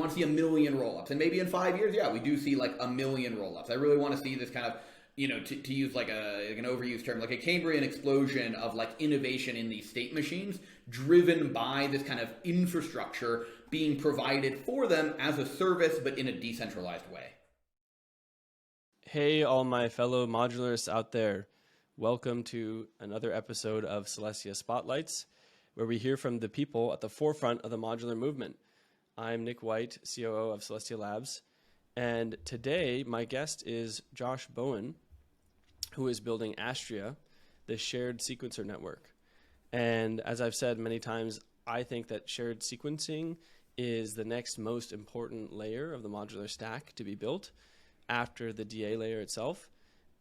want to see 1 million rollups. And maybe in 5 years, yeah, we do see like 1 million rollups. I really want to see this kind of, to use like an overused term, like a Cambrian explosion of like innovation in these state machines driven by this kind of infrastructure being provided for them as a service, but in a decentralized way. Hey, all my fellow modularists out there. Welcome to another episode of Celestia Spotlights, where we hear from the people at the forefront of the modular movement. I'm Nick White, COO of Celestia Labs, and today my guest is Josh Bowen, who is building Astria, the shared sequencer network. And as I've said many times, I think that shared sequencing is the next most important layer of the modular stack to be built after the DA layer itself.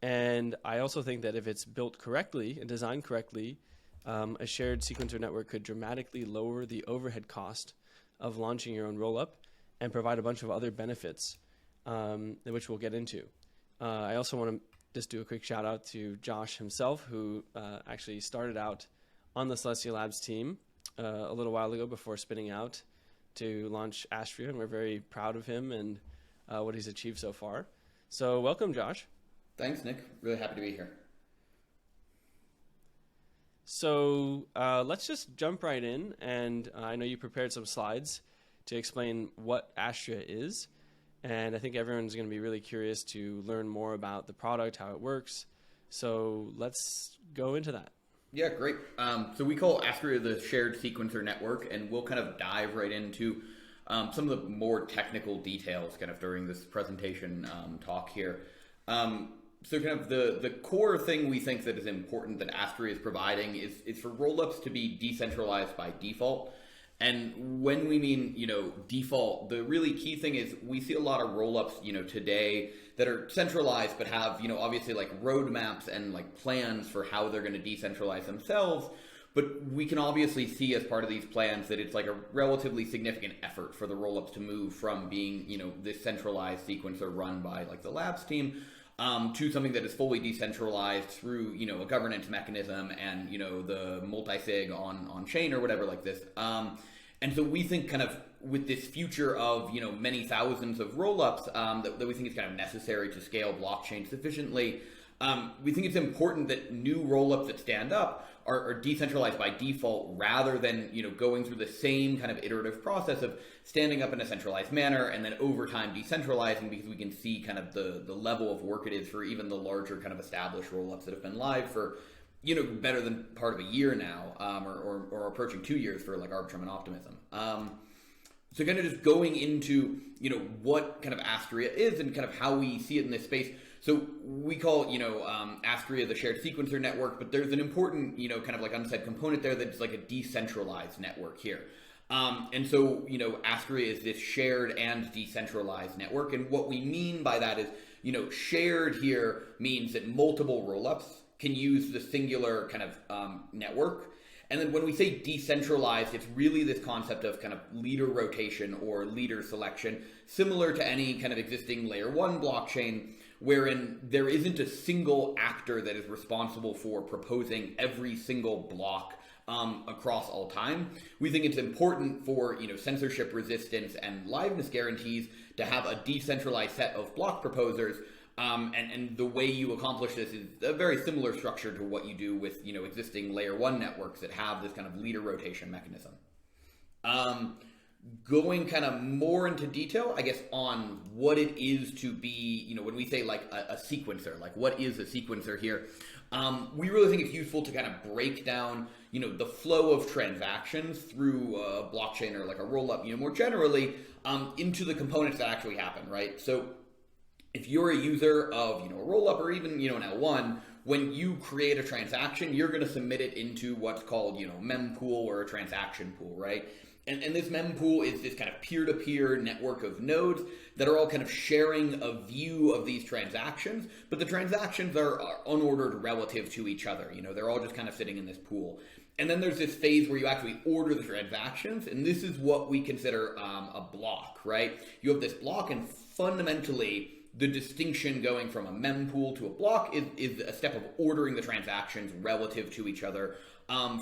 And I also think that if it's built correctly and designed correctly, a shared sequencer network could dramatically lower the overhead cost of launching your own rollup and provide a bunch of other benefits, which we'll get into. I also want to just do a quick shout out to Josh himself, who actually started out on the Celestia Labs team a little while ago before spinning out to launch Astria, and we're very proud of him and what he's achieved so far. So welcome, Josh. Thanks, Nick. Really happy to be here. So let's just jump right in, and I know you prepared some slides to explain what Astria is, and I think everyone's going to be really curious to learn more about the product, how it works. So let's go into that. Yeah, great. So we call Astria the shared sequencer network, and we'll kind of dive right into some of the more technical details kind of during this presentation talk here. So kind of the core thing we think that is important that Astria is providing is for rollups to be decentralized by default. And when we mean, default, the really key thing is we see a lot of rollups, today that are centralized but have, obviously like roadmaps and like plans for how they're going to decentralize themselves. But we can obviously see as part of these plans that it's like a relatively significant effort for the rollups to move from being, this centralized sequencer run by like the labs team to something that is fully decentralized through, a governance mechanism and, the multi-sig on chain or whatever like this. And so we think kind of with this future of, many thousands of rollups that we think is kind of necessary to scale blockchain sufficiently, we think it's important that new rollups that stand up are decentralized by default rather than, going through the same kind of iterative process of standing up in a centralized manner and then over time decentralizing, because we can see kind of the level of work it is for even the larger kind of established rollups that have been live for, better than part of a year now, or approaching 2 years for like Arbitrum and Optimism. So kind of just going into, what kind of Astria is and kind of how we see it in this space. So we call, Astria the shared sequencer network, but there's an important, kind of like unsaid component there that's like a decentralized network here. And so, Astria is this shared and decentralized network. And what we mean by that is, shared here means that multiple rollups can use the singular kind of network. And then when we say decentralized, it's really this concept of kind of leader rotation or leader selection, similar to any kind of existing layer 1 blockchain, wherein there isn't a single actor that is responsible for proposing every single block across all time. We think it's important for, censorship resistance and liveness guarantees to have a decentralized set of block proposers. And the way you accomplish this is a very similar structure to what you do with, existing layer 1 networks that have this kind of leader rotation mechanism. Going kind of more into detail, I guess, on what it is to be, when we say like a sequencer, like what is a sequencer here? We really think it's useful to kind of break down, the flow of transactions through a blockchain or like a rollup, more generally, into the components that actually happen, right? So if you're a user of, a rollup or even, an L1, when you create a transaction, you're going to submit it into what's called, mempool or a transaction pool, right? And this mempool is this kind of peer-to-peer network of nodes that are all kind of sharing a view of these transactions, but the transactions are unordered relative to each other. They're all just kind of sitting in this pool. And then there's this phase where you actually order the transactions, and this is what we consider a block, right? You have this block, and fundamentally, the distinction going from a mempool to a block is a step of ordering the transactions relative to each other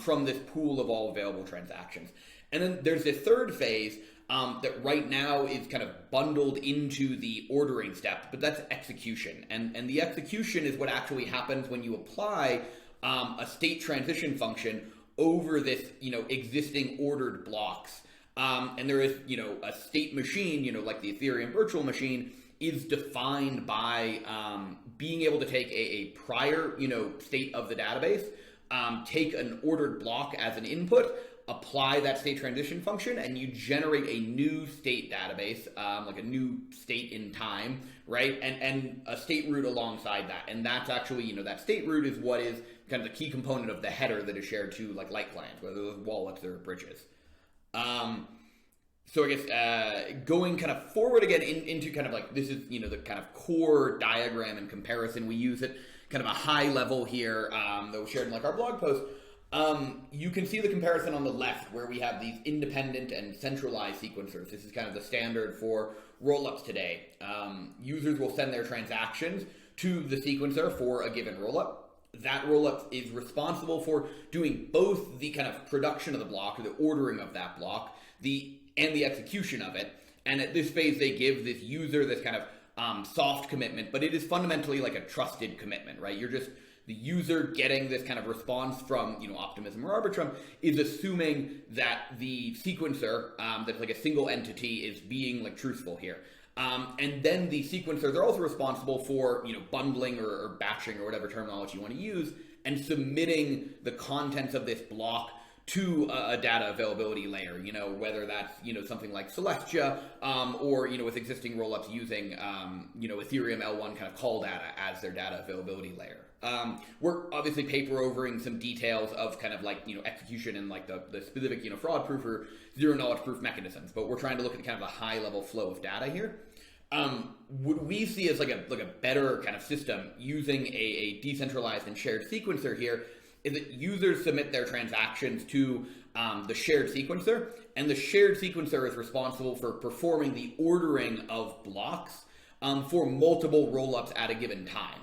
from this pool of all available transactions. And then there's this third phase that right now is kind of bundled into the ordering step, but that's execution. And the execution is what actually happens when you apply a state transition function over this, existing ordered blocks. And there is, a state machine, like the Ethereum virtual machine, is defined by being able to take a prior, state of the database, take an ordered block as an input, apply that state transition function, and you generate a new state database, like a new state in time, right? And a state root alongside that. And that's actually, that state root is what is kind of the key component of the header that is shared to like light clients, whether those wallets or bridges. So I guess going kind of forward again into kind of like, this is, the kind of core diagram and comparison. We use it kind of a high level here that was shared in like our blog post. You can see the comparison on the left where we have these independent and centralized sequencers. This is kind of the standard for rollups today. Users will send their transactions to the sequencer for a given rollup. That rollup is responsible for doing both the kind of production of the block, or the ordering of that block, and the execution of it. And at this phase, they give this user this kind of soft commitment, but it is fundamentally like a trusted commitment, right? You're just the user getting this kind of response from, Optimism or Arbitrum is assuming that the sequencer, that's like a single entity, is being like truthful here. And then the sequencers are also responsible for, bundling or batching or whatever terminology you want to use, and submitting the contents of this block to a data availability layer, whether that's, something like Celestia, or, with existing rollups using, Ethereum L1 kind of call data as their data availability layer. We're obviously paper overing some details of kind of like, execution and like the specific, fraud proof or zero knowledge proof mechanisms, but we're trying to look at kind of a high level flow of data here. What we see as like a better kind of system using a decentralized and shared sequencer here is that users submit their transactions to the shared sequencer, and the shared sequencer is responsible for performing the ordering of blocks for multiple rollups at a given time.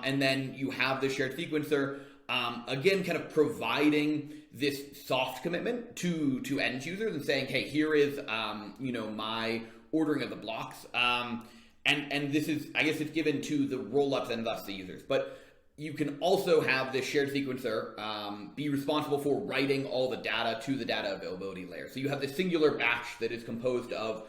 And then you have the shared sequencer, again, kind of providing this soft commitment to end users and saying, hey, here is, my ordering of the blocks. And this is, I guess it's given to the rollups and thus the users. But you can also have this shared sequencer be responsible for writing all the data to the data availability layer. So you have this singular batch that is composed of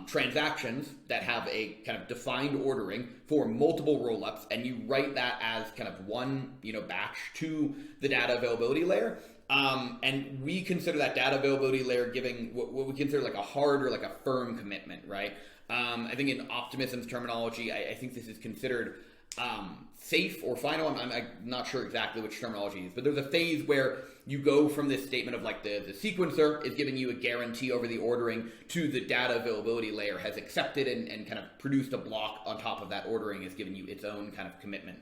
transactions that have a kind of defined ordering for multiple rollups, and you write that as kind of one, batch to the data availability layer. And we consider that data availability layer giving what we consider like a hard or like a firm commitment, right? I think in Optimism's terminology, I think this is considered safe or final. I'm not sure exactly which terminology is, but there's a phase where you go from this statement of like the sequencer is giving you a guarantee over the ordering to the data availability layer has accepted and kind of produced a block on top of that ordering, is giving you its own kind of commitment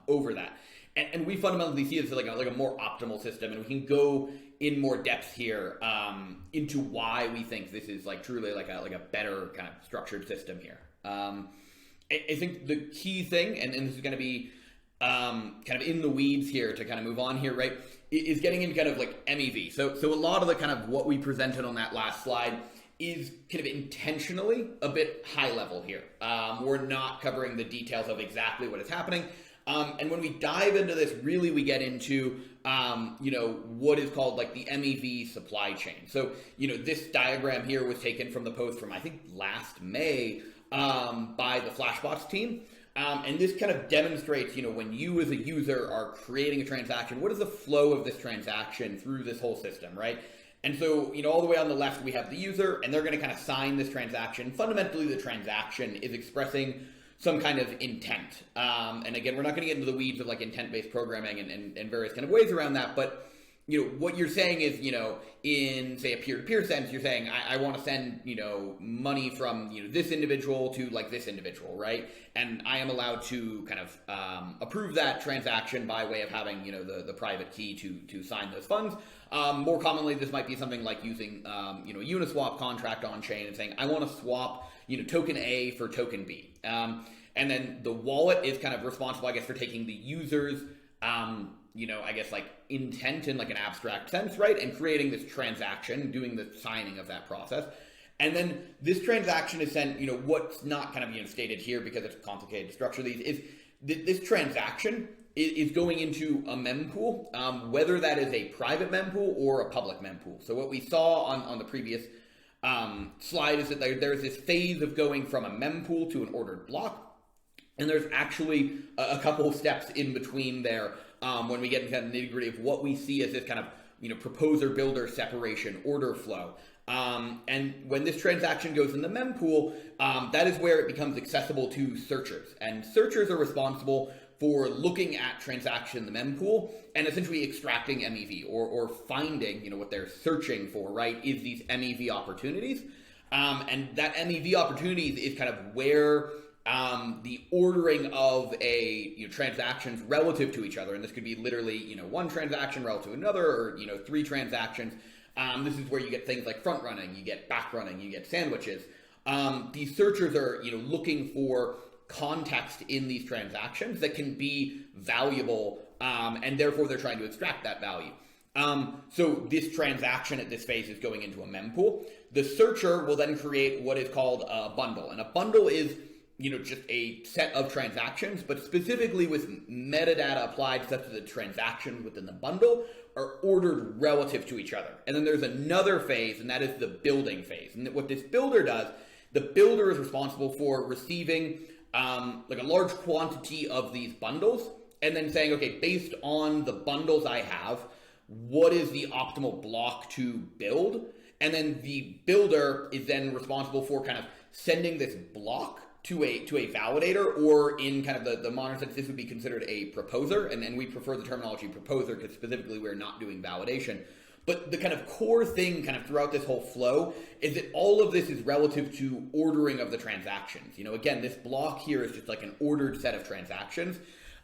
over that. And we fundamentally see this as like a more optimal system, and we can go in more depth here into why we think this is like truly like a better kind of structured system here. I think the key thing, and this is going to be kind of in the weeds here to kind of move on here, right, is getting into kind of like MEV. So a lot of the kind of what we presented on that last slide is kind of intentionally a bit high level here. We're not covering the details of exactly what is happening. And when we dive into this, really we get into, what is called like the MEV supply chain. So, this diagram here was taken from the post from, I think, last May by the Flashbots team. And this kind of demonstrates, when you as a user are creating a transaction, what is the flow of this transaction through this whole system, right? And so, all the way on the left, we have the user, and they're going to kind of sign this transaction. Fundamentally, the transaction is expressing some kind of intent. And again, we're not going to get into the weeds of like intent-based programming and various kind of ways around that, but what you're saying is, in say a peer-to-peer sense, you're saying, I want to send, money from, this individual to like this individual, right? And I am allowed to kind of approve that transaction by way of having, the private key to sign those funds. More commonly, this might be something like using, a Uniswap contract on chain and saying, I want to swap, token A for token B. And then the wallet is kind of responsible, I guess, for taking the user's, I guess like intent in like an abstract sense, right? And creating this transaction, doing the signing of that process. And then this transaction is sent, what's not kind of, stated here because it's complicated to structure these, is this transaction is going into a mempool, whether that is a private mempool or a public mempool. So what we saw on the previous slide is that there's this phase of going from a mempool to an ordered block, and there's actually a couple of steps in between there when we get into kind of nitty-gritty of what we see as this kind of proposer-builder separation order flow. And when this transaction goes in the mempool, that is where it becomes accessible to searchers. And searchers are responsible for looking at transaction in the mempool and essentially extracting MEV or finding, what they're searching for, right, is these MEV opportunities. And that MEV opportunities is kind of where the ordering of transactions relative to each other, and this could be literally, one transaction relative to another, or, 3 transactions. This is where you get things like front running, you get back running, you get sandwiches. These searchers are, looking for context in these transactions that can be valuable, and therefore they're trying to extract that value. So this transaction at this phase is going into a mempool. The searcher will then create what is called a bundle, and a bundle is just a set of transactions, but specifically with metadata applied such that the transactions within the bundle are ordered relative to each other. And then there's another phase, and that is the building phase. And what this builder does, the builder is responsible for receiving like a large quantity of these bundles, and then saying, okay, based on the bundles I have, what is the optimal block to build? And then the builder is then responsible for kind of sending this block to a validator, or in kind of the modern sense, this would be considered a proposer, and we prefer the terminology proposer because specifically we're not doing validation. But the kind of core thing kind of throughout this whole flow is that all of this is relative to ordering of the transactions. Again, this block here is just like an ordered set of transactions.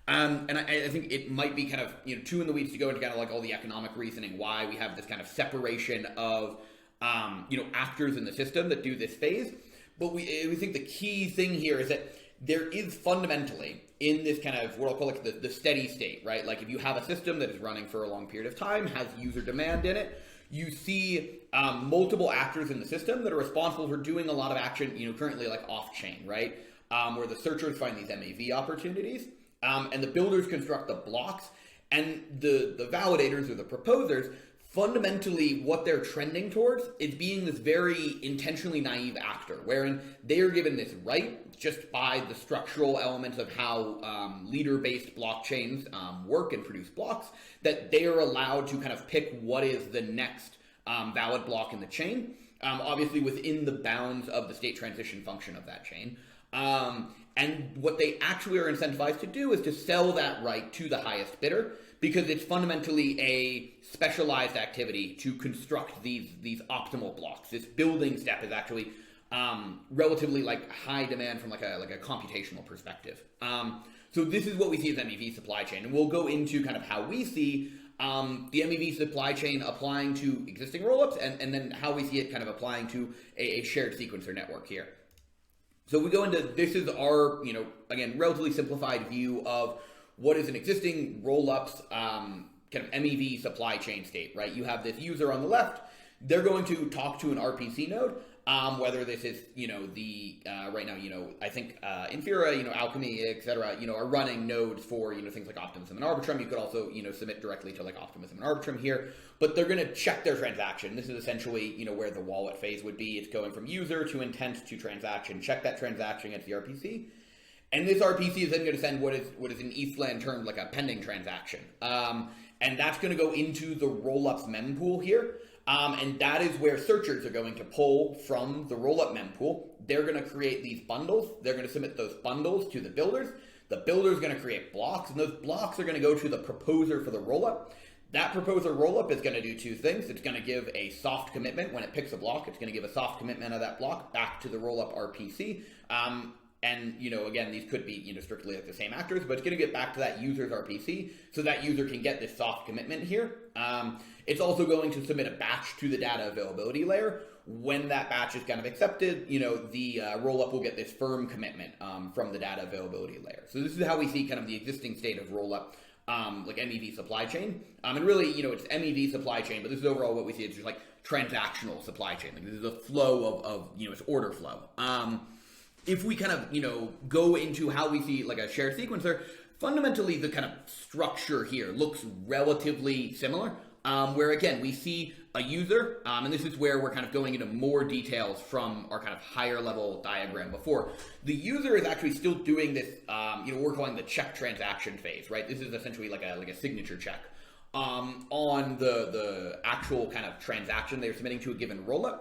And I think it might be kind of, too in the weeds to go into kind of like all the economic reasoning why we have this kind of separation of, actors in the system that do this phase. But we think the key thing here is that there is fundamentally in this kind of what I'll call like the steady state, right? Like if you have a system that is running for a long period of time, has user demand in it, you see multiple actors in the system that are responsible for doing a lot of action, currently like off-chain, right? Where the searchers find these MEV opportunities, and the builders construct the blocks, and the validators or the proposers, fundamentally what they're trending towards is being this very intentionally naive actor, wherein they are given this right just by the structural elements of how leader-based blockchains work and produce blocks, that they are allowed to kind of pick what is the next valid block in the chain, obviously within the bounds of the state transition function of that chain. And what they actually are incentivized to do is to sell that right to the highest bidder, because it's fundamentally a specialized activity to construct these optimal blocks. This building step is actually relatively like high demand from like a computational perspective. So this is what we see as MEV supply chain, and we'll go into kind of how we see the MEV supply chain applying to existing rollups, and then how we see it kind of applying to a shared sequencer network here. So we go into, this is our, again, relatively simplified view of what is an existing rollups kind of MEV supply chain state, right? You have this user on the left, they're going to talk to an RPC node, whether this is, right now, I think Infura, Alchemy, etc., are running nodes for, things like Optimism and Arbitrum. You could also, submit directly to like Optimism and Arbitrum here, but they're going to check their transaction. This is essentially, where the wallet phase would be. It's going from user to intent to transaction, check that transaction against the RPC. And this RPC is then going to send what is in Eastland termed like a pending transaction. And that's going to go into the rollups mempool here. And that is where searchers are going to pull from the rollup mempool. They're going to create these bundles. They're going to submit those bundles to the builders. The builder is going to create blocks, and those blocks are going to go to the proposer for the rollup. That proposer rollup is going to do 2 things. It's going to give a soft commitment when it picks a block. It's going to give a soft commitment of that block back to the rollup RPC. And, again, these could be, strictly like the same actors, but it's going to get back to that user's RPC so that user can get this soft commitment here. It's also going to submit a batch to the data availability layer. When that batch is kind of accepted, the rollup will get this firm commitment from the data availability layer. So this is how we see kind of the existing state of rollup, like MEV supply chain. And really, it's MEV supply chain, but this is overall what we see. It's just like transactional supply chain. Like this is a flow of it's order flow. If we kind of, go into how we see like a shared sequencer, fundamentally the kind of structure here looks relatively similar. Where again, we see a user, and this is where we're kind of going into more details from our kind of higher level diagram before. The user is actually still doing this, we're calling the check transaction phase, right? This is essentially like a signature check on the actual kind of transaction they're submitting to a given rollup.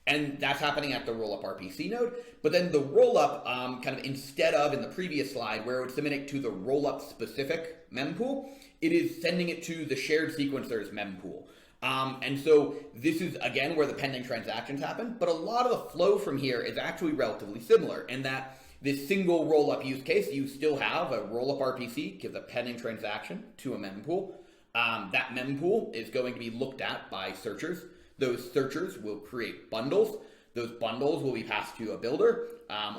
And that's happening at the rollup RPC node. But then the rollup, kind of instead of in the previous slide where it would submit it to the rollup specific mempool, it is sending it to the shared sequencer's mempool. And so this is, again, where the pending transactions happen. But a lot of the flow from here is actually relatively similar in that this single rollup use case, you still have a rollup RPC, gives a pending transaction to a mempool. That mempool is going to be looked at by searchers. Those searchers will create bundles. Those bundles will be passed to a builder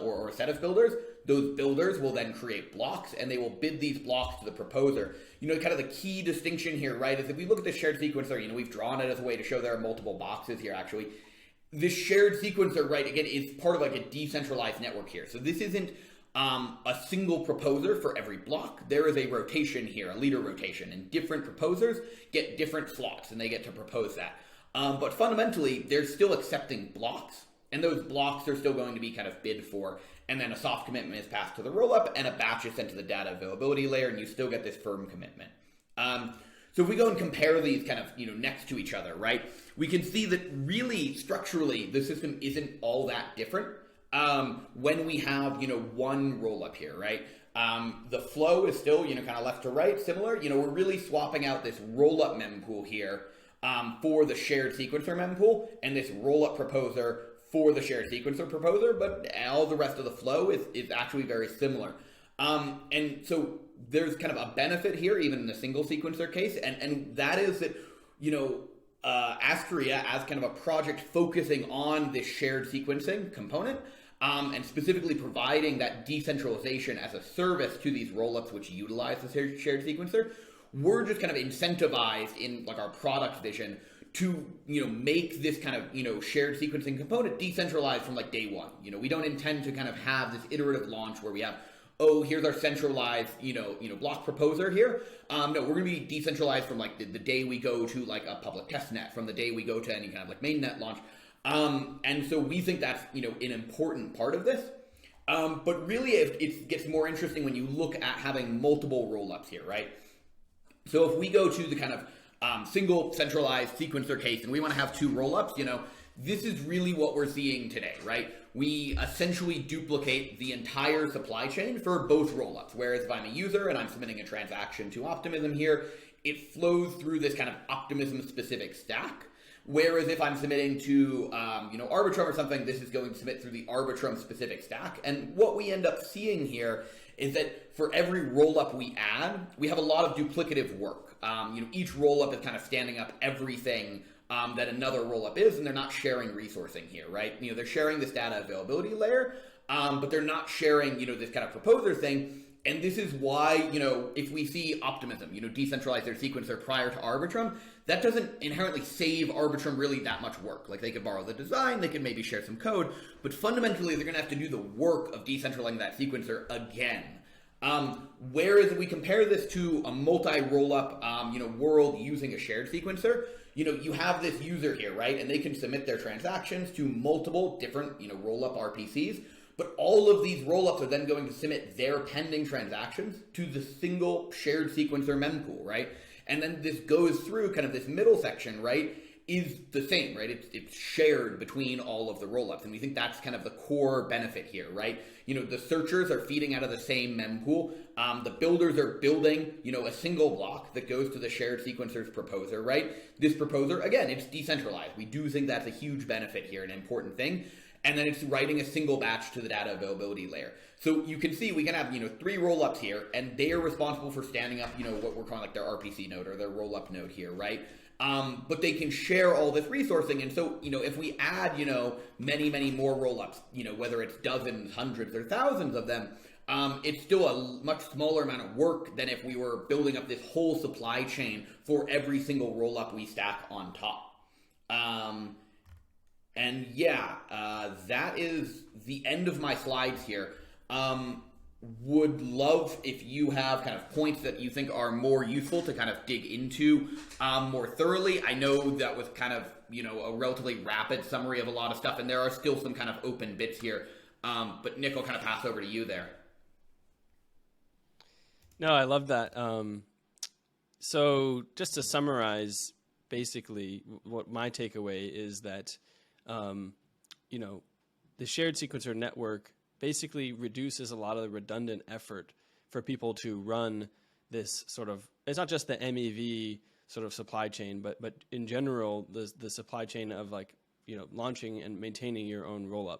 or a set of builders. Those builders will then create blocks, and they will bid these blocks to the proposer. Kind of the key distinction here, right, is if we look at the shared sequencer, we've drawn it as a way to show there are multiple boxes here, actually. This shared sequencer, right, again, is part of like a decentralized network here. So this isn't a single proposer for every block. There is a rotation here, a leader rotation, and different proposers get different slots, and they get to propose that. But fundamentally, they're still accepting blocks, and those blocks are still going to be kind of bid for, and then a soft commitment is passed to the rollup, and a batch is sent to the data availability layer, and you still get this firm commitment. So if we go and compare these kind of, next to each other, right, we can see that really structurally, the system isn't all that different when we have, one rollup here, right? The flow is still, kind of left to right, similar. We're really swapping out this rollup mempool here for the shared sequencer mempool, and this rollup proposer for the shared sequencer proposer, but all the rest of the flow is actually very similar. And so there's kind of a benefit here, even in the single sequencer case, and that is that, Astria, as kind of a project focusing on this shared sequencing component, and specifically providing that decentralization as a service to these rollups which utilize the shared sequencer, we're just kind of incentivized in like our product vision to, make this kind of, shared sequencing component decentralized from like day one. We don't intend to kind of have this iterative launch where we have, here's our centralized, block proposer here. No, we're going to be decentralized from like the day we go to like a public test net, from the day we go to any kind of like mainnet launch. And so we think that's, an important part of this. But really it gets more interesting when you look at having multiple rollups here, right? So if we go to the kind of single centralized sequencer case and we want to have two rollups, this is really what we're seeing today, right? We essentially duplicate the entire supply chain for both rollups. Whereas if I'm a user and I'm submitting a transaction to Optimism here, it flows through this kind of Optimism specific stack. Whereas if I'm submitting to, Arbitrum or something, this is going to submit through the Arbitrum specific stack. And what we end up seeing here is that for every rollup we add, we have a lot of duplicative work. Each rollup is kind of standing up everything that another rollup is, and they're not sharing resourcing here, right? They're sharing this data availability layer, but they're not sharing, this kind of proposer thing. And this is why, if we see Optimism, decentralize their sequencer prior to Arbitrum, that doesn't inherently save Arbitrum really that much work. Like they could borrow the design, they could maybe share some code, but fundamentally they're going to have to do the work of decentralizing that sequencer again. Whereas if we compare this to a multi-rollup, world using a shared sequencer, you have this user here, right? And they can submit their transactions to multiple different, rollup RPCs. But all of these rollups are then going to submit their pending transactions to the single shared sequencer mempool, right? And then this goes through kind of this middle section, right, is the same, right? It's shared between all of the rollups. And we think that's kind of the core benefit here, right? The searchers are feeding out of the same mempool. The builders are building, a single block that goes to the shared sequencer's proposer, right? This proposer, again, it's decentralized. We do think that's a huge benefit here, an important thing. And then it's writing a single batch to the data availability layer. So you can see we can have, three rollups here, and they are responsible for standing up, what we're calling like their RPC node or their rollup node here, right? But they can share all this resourcing. And so, if we add, many, many more rollups, whether it's dozens, hundreds, or thousands of them, it's still a much smaller amount of work than if we were building up this whole supply chain for every single rollup we stack on top. And yeah, that is the end of my slides here. Would love if you have kind of points that you think are more useful to kind of dig into more thoroughly. I know that was kind of, a relatively rapid summary of a lot of stuff, and there are still some kind of open bits here. But Nick, I'll kind of pass over to you there. No, I love that. So just to summarize, basically, what my takeaway is that, the shared sequencer network basically reduces a lot of the redundant effort for people to run this sort of, it's not just the MEV sort of supply chain, but in general, the supply chain of launching and maintaining your own rollup.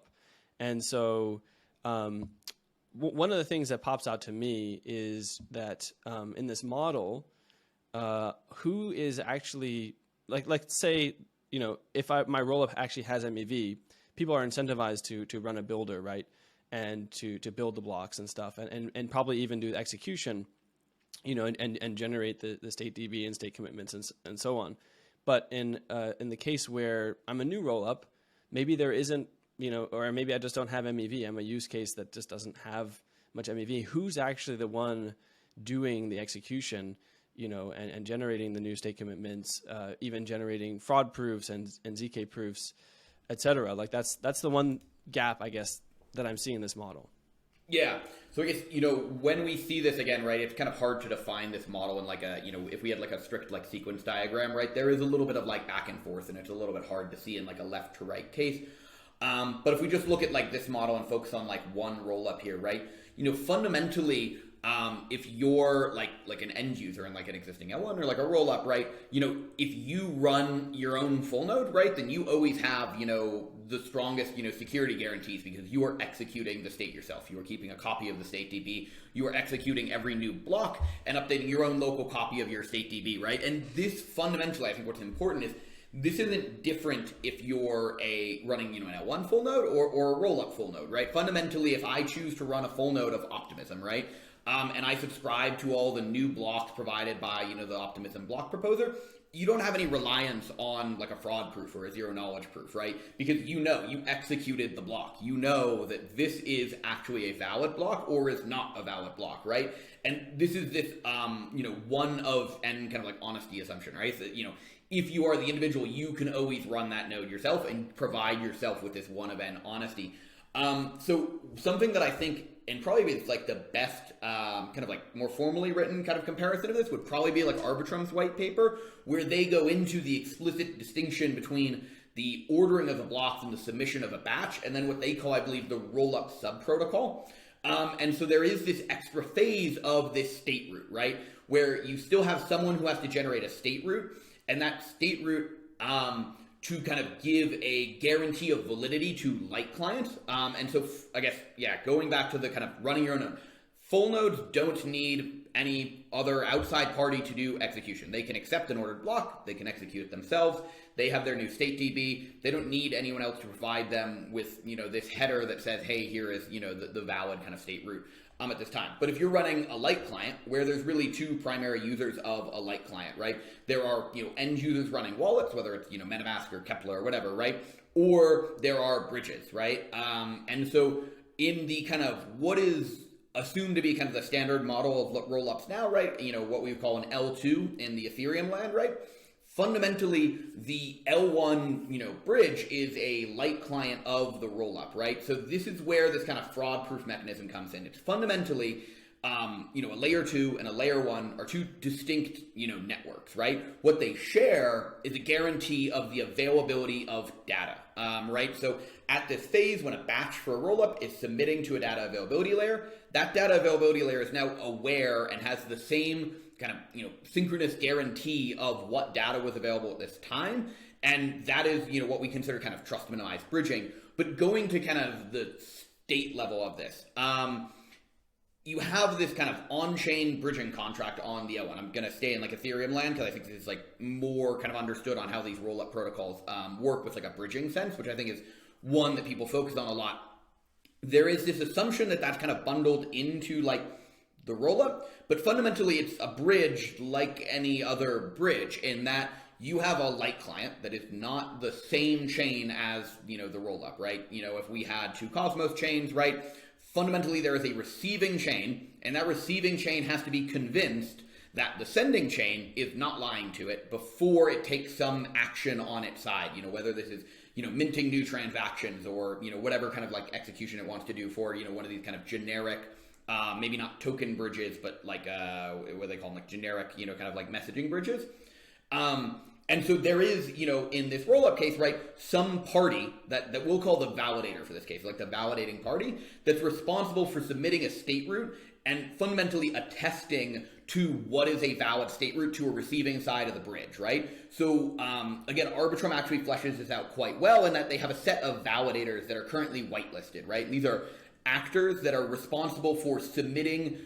And so one of the things that pops out to me is that in this model, who is actually, let's say, if my rollup actually has MEV, people are incentivized to run a builder, right? And to build the blocks and stuff, and probably even do the execution, and generate the state DB and state commitments and so on. But in the case where I'm a new rollup, maybe there isn't, or maybe I just don't have MEV. I'm a use case that just doesn't have much MEV. Who's actually the one doing the execution, and generating the new state commitments, even generating fraud proofs and ZK proofs, et cetera? Like that's the one gap, I guess, that I'm seeing in this model. Yeah. So I guess, when we see this again, right, it's kind of hard to define this model in if we had a strict sequence diagram, right, there is a little bit of back and forth, and it's a little bit hard to see in a left to right case. But if we just look at this model and focus on one roll up here, right, fundamentally, if you're like an end user in an existing L1 or a roll up, right, if you run your own full node, right, then you always have, the strongest, security guarantees because you are executing the state yourself. You are keeping a copy of the state DB. You are executing every new block and updating your own local copy of your state DB, right? And this fundamentally, I think what's important is this isn't different if you're running, an L1 full node or a roll-up full node, right? Fundamentally, if I choose to run a full node of Optimism, right, and I subscribe to all the new blocks provided by, the Optimism block proposer, you don't have any reliance on a fraud proof or a zero knowledge proof, right? Because you executed the block. You know that this is actually a valid block or is not a valid block, right? And this is this, one of n kind of honesty assumption, right? So, if you are the individual, you can always run that node yourself and provide yourself with this one of n honesty. So something that I think, and probably is the best kind of more formally written kind of comparison of this would probably be Arbitrum's white paper, where they go into the explicit distinction between the ordering of the blocks and the submission of a batch, and then what they call, I believe, the roll-up sub-protocol. And so there is this extra phase of this state root, right, where you still have someone who has to generate a state root, and that state root to kind of give a guarantee of validity to light clients. And so I guess, going back to the kind of running your own node, full nodes don't need any other outside party to do execution. They can accept an ordered block. They can execute it themselves. They have their new state DB. They don't need anyone else to provide them with, this header that says, hey, here is, the valid kind of state root at this time. But if you're running a light client, where there's really two primary users of a light client, right? There are, end users running wallets, whether it's, MetaMask or Kepler or whatever, right? Or there are bridges, right? And so in the kind of what is assumed to be kind of the standard model of rollups now, right? What we call an L2 in the Ethereum land, right? Fundamentally, the L1, bridge is a light client of the rollup, right? So this is where this kind of fraud-proof mechanism comes in. It's fundamentally, a layer 2 and a layer 1 are two distinct, networks, right? What they share is a guarantee of the availability of data, right? So at this phase, when a batch for a rollup is submitting to a data availability layer, that data availability layer is now aware and has the same kind of, synchronous guarantee of what data was available at this time. And that is, what we consider kind of trust minimized bridging. But going to kind of the state level of this, you have this kind of on-chain bridging contract on the L1. I'm going to stay in Ethereum land because I think this is more kind of understood on how these roll-up protocols work with a bridging sense, which I think is one that people focus on a lot. There is this assumption that that's kind of bundled into the rollup, but fundamentally it's a bridge like any other bridge in that you have a light client that is not the same chain as, the rollup, right? If we had two Cosmos chains, right? Fundamentally, there is a receiving chain, and that receiving chain has to be convinced that the sending chain is not lying to it before it takes some action on its side, whether this is, minting new transactions or, whatever kind of like execution it wants to do for, one of these kind of generic, maybe not token bridges, but like, what they call them, like generic, kind of like messaging bridges. And so there is, in this rollup case, right, some party that we'll call the validator for this case, like the validating party that's responsible for submitting a state root and fundamentally attesting to what is a valid state root to a receiving side of the bridge, right? So again, Arbitrum actually fleshes this out quite well in that they have a set of validators that are currently whitelisted, right? And these are actors that are responsible for submitting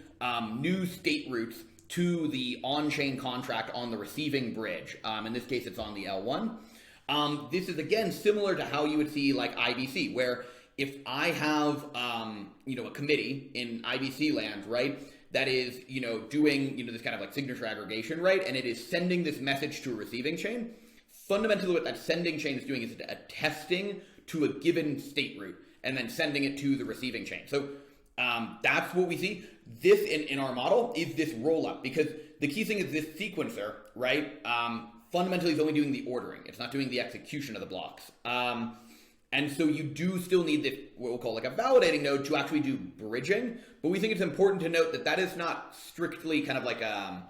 new state roots to the on-chain contract on the receiving bridge. In this case, it's on the L1. This is, again, similar to how you would see like IBC, where if I have, a committee in IBC land, right, that is, doing, this kind of like signature aggregation, right, and it is sending this message to a receiving chain, fundamentally what that sending chain is doing is attesting to a given state root and then sending it to the receiving chain. So that's what we see. This in our model is this rollup, because the key thing is this sequencer, right, fundamentally is only doing the ordering. It's not doing the execution of the blocks. And so you do still need this, what we'll call like a validating node to actually do bridging. But we think it's important to note that that is not strictly kind of like I'll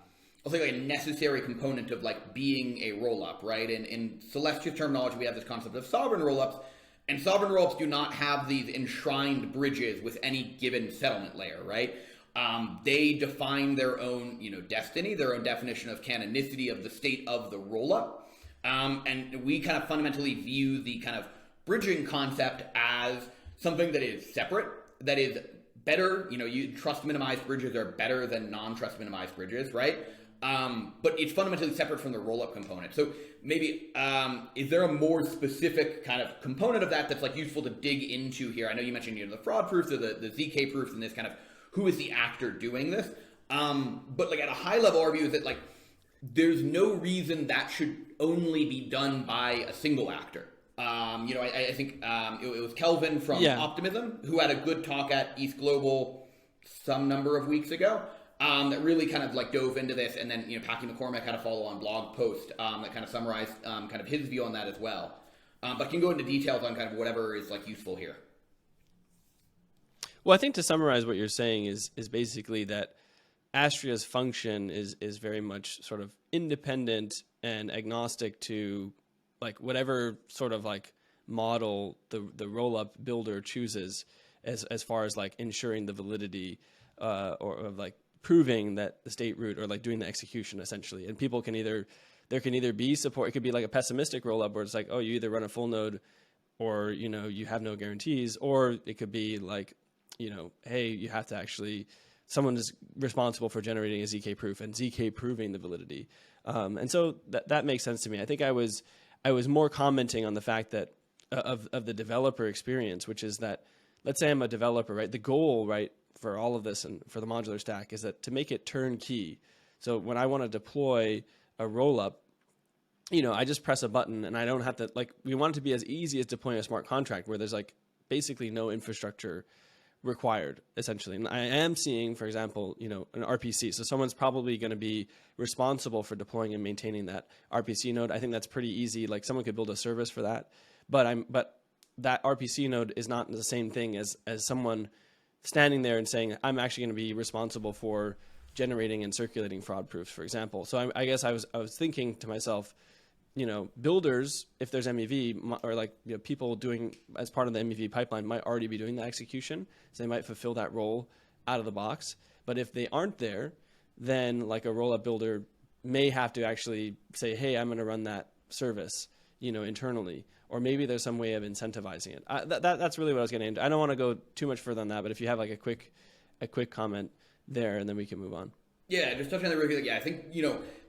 say like a necessary component of like being a rollup, right? In Celestia terminology, we have this concept of sovereign rollups. And sovereign rollups do not have these enshrined bridges with any given settlement layer, right? They define their own, destiny, their own definition of canonicity of the state of the rollup. And we kind of fundamentally view the kind of bridging concept as something that is separate, that is better. Trust minimized bridges are better than non-trust minimized bridges, right? But it's fundamentally separate from the rollup component. So maybe, is there a more specific kind of component of that that's like useful to dig into here? I know you mentioned, the fraud proofs or the ZK proofs and this kind of who is the actor doing this. But like at a high level, our view is that like, there's no reason that should only be done by a single actor. I think it was Kelvin from Optimism who had a good talk at East Global some number of weeks ago. That really kind of like dove into this, and then Packy McCormack had a follow-on blog post that kind of summarized kind of his view on that as well. But can go into details on kind of whatever is like useful here. Well, I think to summarize what you're saying is basically that Astria's function is very much sort of independent and agnostic to like whatever sort of like model the rollup builder chooses as far as like ensuring the validity or of like proving that the state root or like doing the execution essentially. And people there can either be support, it could be like a pessimistic rollup where it's like, oh, you either run a full node or, you have no guarantees, or it could be like, hey, you have to actually, someone is responsible for generating a ZK proof and ZK proving the validity. And so that makes sense to me. I think I was more commenting on the fact that of the developer experience, which is that, let's say I'm a developer, right? The goal, right, for all of this and for the modular stack is that to make it turnkey. So when I want to deploy a rollup, I just press a button and I don't have to, like, we want it to be as easy as deploying a smart contract where there's like basically no infrastructure required essentially. And I am seeing, for example, an RPC. So someone's probably going to be responsible for deploying and maintaining that RPC node. I think that's pretty easy. Like someone could build a service for that, but that RPC node is not the same thing as someone standing there and saying, I'm actually going to be responsible for generating and circulating fraud proofs, for example. So I guess I was thinking to myself, builders, if there's MEV or like people doing as part of the MEV pipeline might already be doing the execution, so they might fulfill that role out of the box. But if they aren't there, then like a rollup builder may have to actually say, hey, I'm going to run that service, internally, or maybe there's some way of incentivizing it. That's really what I was getting into. I don't want to go too much further on that, but if you have like a quick comment there, and then we can move on. Yeah, just touching on the really quick. Yeah, I think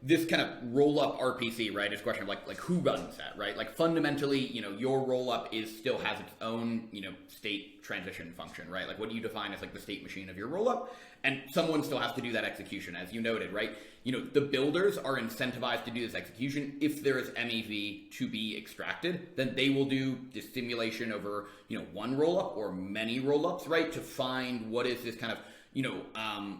this kind of roll up RPC, right? Is a question of like who runs that, right? Like fundamentally, your roll up still has its own state transition function, right? Like what you define as like the state machine of your roll up, and someone still has to do that execution, as you noted, right? The builders are incentivized to do this execution. If there is MEV to be extracted, then they will do this simulation over one roll up or many roll ups, right, to find what is this kind of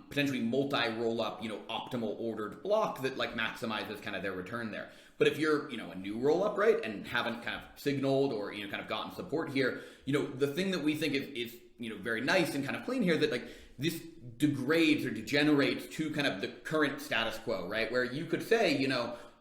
potentially multi-roll-up, optimal ordered block that like maximizes kind of their return there. But if you're, a new roll-up, right, and haven't kind of signaled or, kind of gotten support here, the thing that we think is very nice and kind of clean here that like this degrades or degenerates to kind of the current status quo, right, where you could say,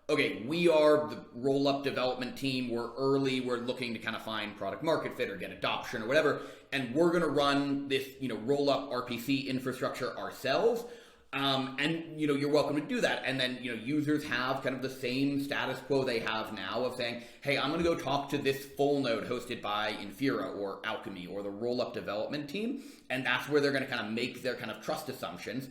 okay, we are the roll-up development team. We're early. We're looking to kind of find product market fit or get adoption or whatever. And we're going to run this, roll-up RPC infrastructure ourselves. And, you're welcome to do that. And then, users have kind of the same status quo they have now of saying, hey, I'm going to go talk to this full node hosted by Infura or Alchemy or the roll-up development team. And that's where they're going to kind of make their kind of trust assumptions.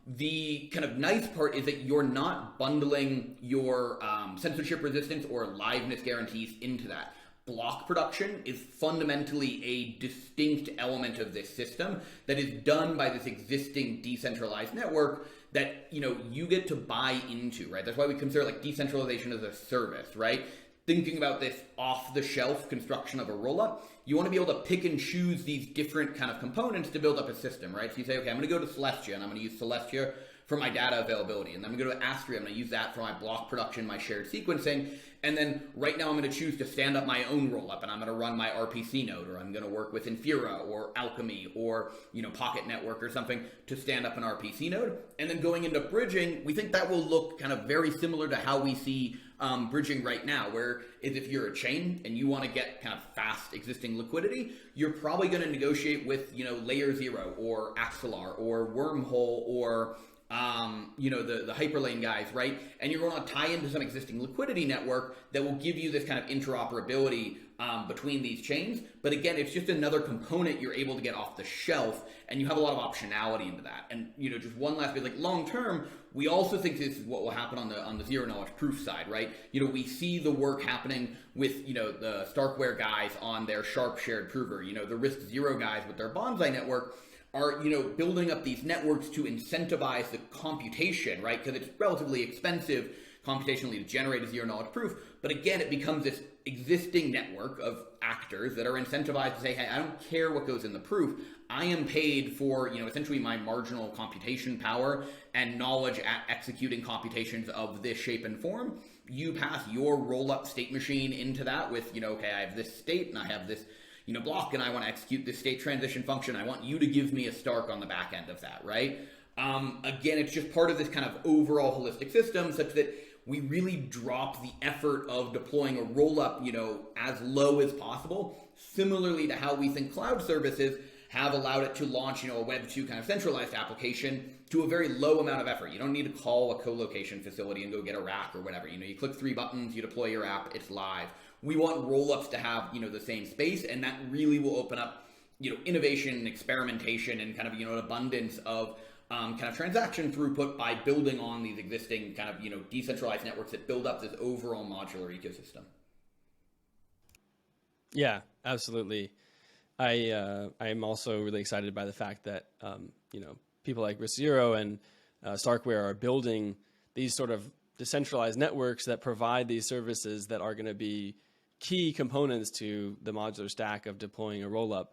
The kind of nice part is that you're not bundling your censorship resistance or liveness guarantees into that. Block production is fundamentally a distinct element of this system that is done by this existing decentralized network that you get to buy into, right? That's why we consider like decentralization as a service, right? Thinking about this off-the-shelf construction of a rollup, you want to be able to pick and choose these different kind of components to build up a system, right? So you say, okay, I'm going to go to Celestia, and I'm going to use Celestia for my data availability. And then I'm going to go to Astria, I'm going to use that for my block production, my shared sequencing. And then right now I'm going to choose to stand up my own rollup, and I'm going to run my RPC node, or I'm going to work with Infura or Alchemy or Pocket Network or something to stand up an RPC node. And then going into bridging, we think that will look kind of very similar to how we see bridging right now, where if you're a chain and you want to get kind of fast existing liquidity, you're probably going to negotiate with Layer 0 or Axelar or Wormhole or the Hyperlane guys, right? And you're going to tie into some existing liquidity network that will give you this kind of interoperability between these chains. But again, it's just another component you're able to get off the shelf, and you have a lot of optionality into that. And just one last bit, like long term, we also think this is what will happen on the zero knowledge proof side, right? We see the work happening with the Starkware guys on their Sharp shared prover, the Risk Zero guys with their Bonsai network are building up these networks to incentivize the computation, right? Because it's relatively expensive computationally to generate a zero knowledge proof. But again, it becomes this existing network of actors that are incentivized to say, hey, I don't care what goes in the proof. I am paid for essentially my marginal computation power and knowledge at executing computations of this shape and form. You pass your roll-up state machine into that with okay, I have this state and I have this block, and I want to execute this state transition function. I want you to give me a Stark on the back end of that, right? Again, it's just part of this kind of overall holistic system such that we really drop the effort of deploying a roll-up, as low as possible, similarly to how we think cloud services have allowed it to launch, a Web 2 kind of centralized application to a very low amount of effort. You don't need to call a co-location facility and go get a rack or whatever. You click 3 buttons, you deploy your app, it's live. We want roll-ups to have, the same space, and that really will open up, innovation, experimentation, and kind of, an abundance of kind of transaction throughput by building on these existing kind of, decentralized networks that build up this overall modular ecosystem. Yeah, absolutely. I'm also really excited by the fact that, people like Risk Zero and Starkware are building these sort of decentralized networks that provide these services that are going to be key components to the modular stack of deploying a rollup.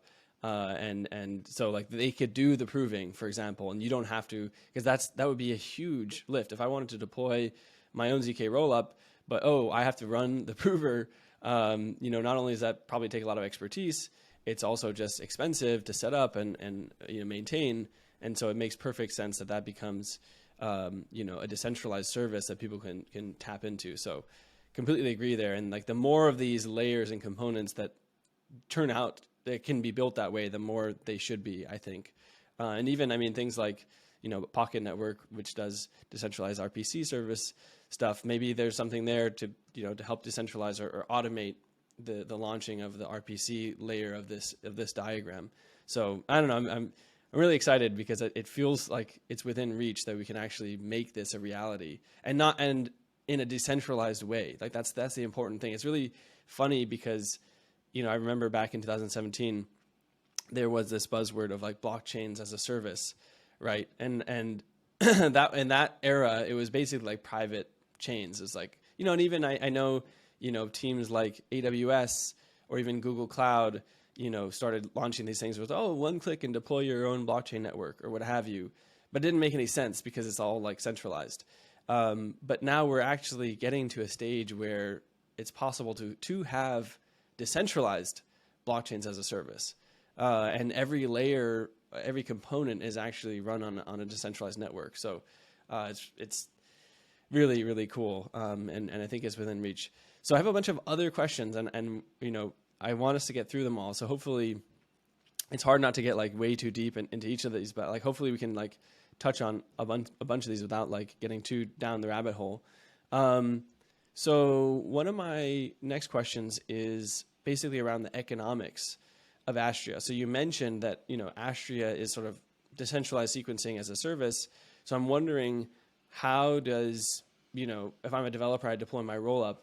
And so like they could do the proving, for example, and you don't have to, because that would be a huge lift. If I wanted to deploy my own ZK rollup, but I have to run the prover, not only does that probably take a lot of expertise, it's also just expensive to set up and maintain. And so it makes perfect sense that becomes a decentralized service that people can tap into. So completely agree there. And like the more of these layers and components that turn out that can be built that way, the more they should be, I think. And even, things like, Pocket Network, which does decentralized RPC service stuff, maybe there's something there to help decentralize or automate the launching of the RPC layer of this diagram. So I don't know, I'm really excited because it feels like it's within reach that we can actually make this a reality, and in a decentralized way. Like that's the important thing. It's really funny because, I remember back in 2017, there was this buzzword of like blockchains as a service, right? And that in that era, it was basically like private chains. It's like, and even I know, teams like AWS or even Google Cloud, started launching these things with, one click and deploy your own blockchain network or what have you. But it didn't make any sense because it's all like centralized. But now we're actually getting to a stage where it's possible to have decentralized blockchains as a service. And every layer, every component is actually run on a decentralized network. So it's really, really cool. And I think it's within reach. So I have a bunch of other questions and I want us to get through them all. So hopefully it's hard not to get like way too deep into each of these, but like hopefully we can like touch on a bunch of these without like getting too down the rabbit hole. So one of my next questions is basically around the economics of Astria. So you mentioned that, Astria is sort of decentralized sequencing as a service. So I'm wondering, how does, if I'm a developer, I deploy my rollup,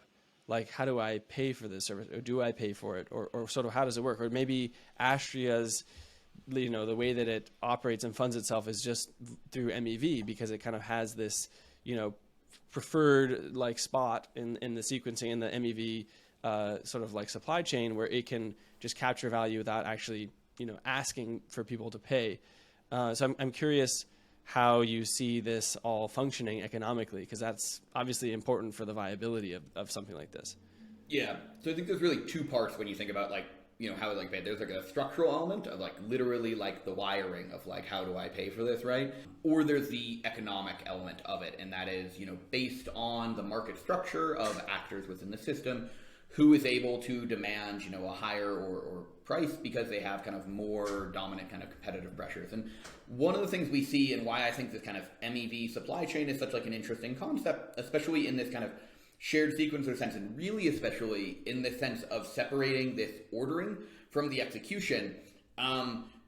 like how do I pay for this service, or do I pay for it, or sort of how does it work? Or maybe Astria's, the way that it operates and funds itself is just through MEV, because it kind of has this, preferred like spot in the sequencing in the MEV sort of like supply chain where it can just capture value without actually, asking for people to pay. So I'm curious how you see this all functioning economically, because that's obviously important for the viability of something like this. Yeah, so I think there's really two parts when you think about like, how it like paid. There's like a structural element of like literally like the wiring of like how do I pay for this, right? Or there's the economic element of it, and that is, based on the market structure of actors within the system, who is able to demand, a higher or price because they have kind of more dominant kind of competitive pressures. And one of the things we see, and why I think this kind of MEV supply chain is such like an interesting concept, especially in this kind of shared sequencer sense, and really especially in the sense of separating this ordering from the execution,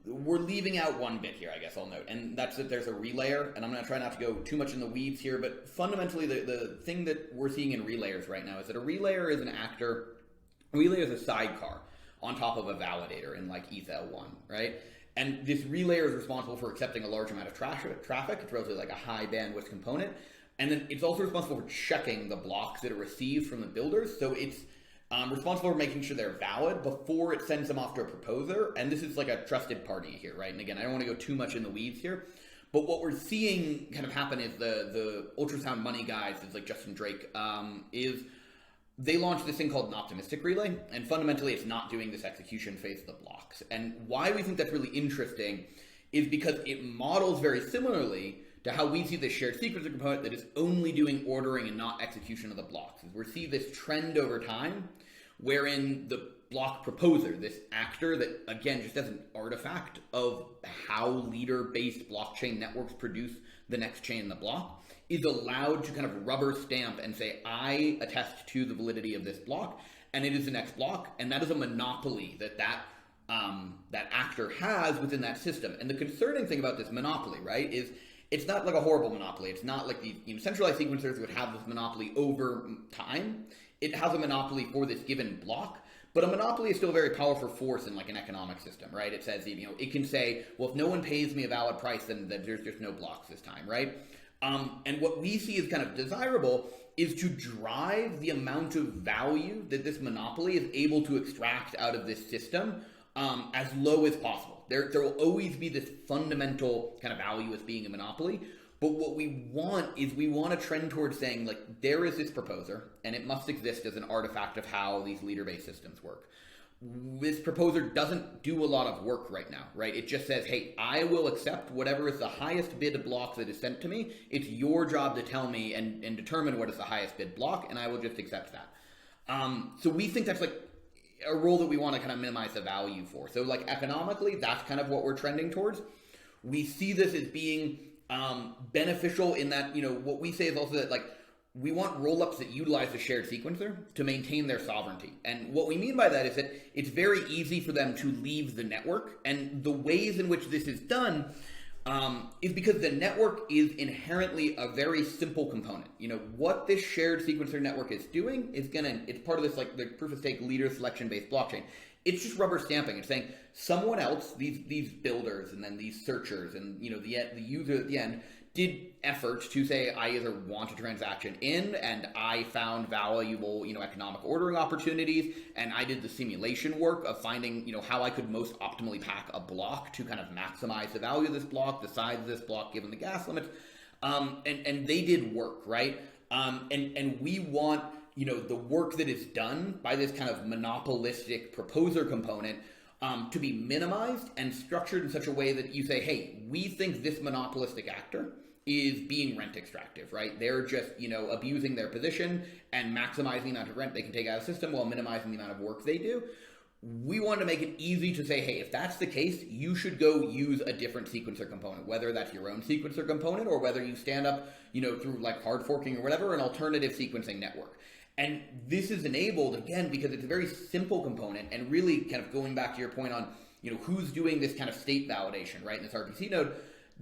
we're leaving out one bit here, I guess I'll note, and that's that there's a relayer, and I'm going to try not to go too much in the weeds here, but fundamentally the thing that we're seeing in relayers right now is that a relayer is an actor, a relayer is a sidecar on top of a validator in like ETH-L1, right? And this relayer is responsible for accepting a large amount of traffic. It's relatively like a high bandwidth component. And then it's also responsible for checking the blocks that are received from the builders. So it's responsible for making sure they're valid before it sends them off to a proposer. And this is like a trusted party here, right? And again, I don't want to go too much in the weeds here. But what we're seeing kind of happen is the ultrasound money guys, is like Justin Drake, is they launched this thing called an optimistic relay. And fundamentally, it's not doing this execution phase of the blocks. And why we think that's really interesting is because it models very similarly to how we see the shared sequencer component that is only doing ordering and not execution of the blocks. We see this trend over time wherein the block proposer, this actor that, again, just as an artifact of how leader-based blockchain networks produce the next chain in the block, is allowed to kind of rubber stamp and say, I attest to the validity of this block, and it is the next block, and that is a monopoly that actor has within that system. And the concerning thing about this monopoly, right, is it's not like a horrible monopoly. It's not like these centralized sequencers would have this monopoly over time. It has a monopoly for this given block, but a monopoly is still a very powerful force in like an economic system, right? It says, it can say, well, if no one pays me a valid price, then there's just no blocks this time, right? And what we see as kind of desirable is to drive the amount of value that this monopoly is able to extract out of this system as low as possible. There will always be this fundamental kind of value as being a monopoly, but what we want is we want to trend towards saying, like, there is this proposer, and it must exist as an artifact of how these leader-based systems work. This proposer doesn't do a lot of work right now, right? It just says, hey, I will accept whatever is the highest bid block that is sent to me. It's your job to tell me and determine what is the highest bid block, and I will just accept that. So we think that's like a role that we want to kind of minimize the value for. So like economically, that's kind of what we're trending towards. We see this as being beneficial in that, what we say is also that like we want rollups that utilize the shared sequencer to maintain their sovereignty. And what we mean by that is that it's very easy for them to leave the network. And the ways in which this is done is because the network is inherently a very simple component. What this shared sequencer network is doing is it's part of this, like the proof of stake leader selection based blockchain. It's just rubber stamping. It's saying someone else, these builders and then these searchers and the user at the end did effort to say, I either want a transaction in and I found valuable, economic ordering opportunities, and I did the simulation work of finding, how I could most optimally pack a block to kind of maximize the value of this block, the size of this block, given the gas limits. And they did work, right? And we want, the work that is done by this kind of monopolistic proposer component to be minimized and structured in such a way that you say, hey, we think this monopolistic actor is being rent extractive, right? They're just, abusing their position and maximizing the amount of rent they can take out of the system while minimizing the amount of work they do. We want to make it easy to say, hey, if that's the case, you should go use a different sequencer component, whether that's your own sequencer component or whether you stand up, through like hard forking or whatever, an alternative sequencing network. And this is enabled, again, because it's a very simple component, and really kind of going back to your point on, who's doing this kind of state validation, right, in this RPC node.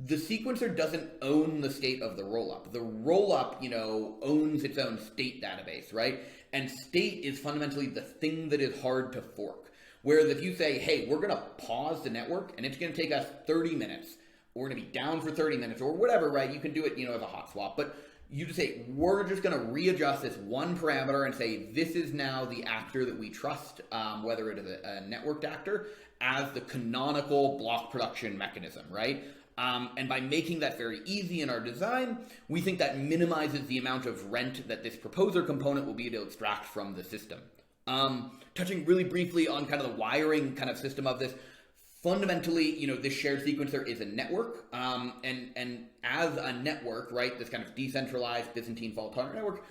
The sequencer doesn't own the state of the rollup. The rollup, owns its own state database, right? And state is fundamentally the thing that is hard to fork. Whereas if you say, hey, we're going to pause the network and it's going to take us 30 minutes, we're going to be down for 30 minutes or whatever, right? You can do it, as a hot swap, but you just say, we're just going to readjust this one parameter and say, this is now the actor that we trust, whether it is a networked actor, as the canonical block production mechanism, right? And by making that very easy in our design, we think that minimizes the amount of rent that this proposer component will be able to extract from the system. Touching really briefly on kind of the wiring kind of system of this, fundamentally, this shared sequencer is a network, and as a network, right, this kind of decentralized Byzantine fault-tolerant network,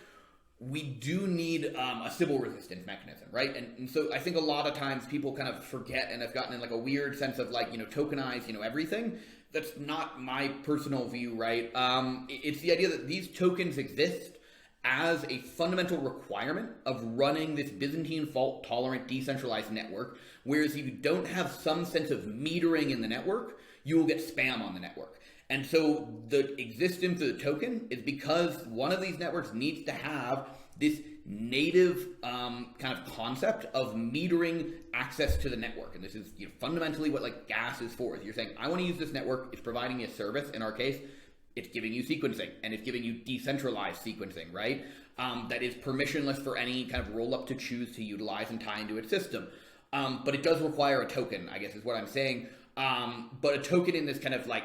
we do need a Sybil resistance mechanism, right? And so I think a lot of times people kind of forget and have gotten in like a weird sense of like, tokenize, everything. That's not my personal view, right? It's the idea that these tokens exist as a fundamental requirement of running this Byzantine fault-tolerant decentralized network, whereas if you don't have some sense of metering in the network, you will get spam on the network. And so the existence of the token is because one of these networks needs to have this native kind of concept of metering access to the network. And this is fundamentally what like gas is for. Is you're saying, I want to use this network. It's providing me a service. In our case, it's giving you sequencing, and it's giving you decentralized sequencing, right? That is permissionless for any kind of rollup to choose to utilize and tie into its system. But it does require a token, I guess is what I'm saying. But a token in this kind of like,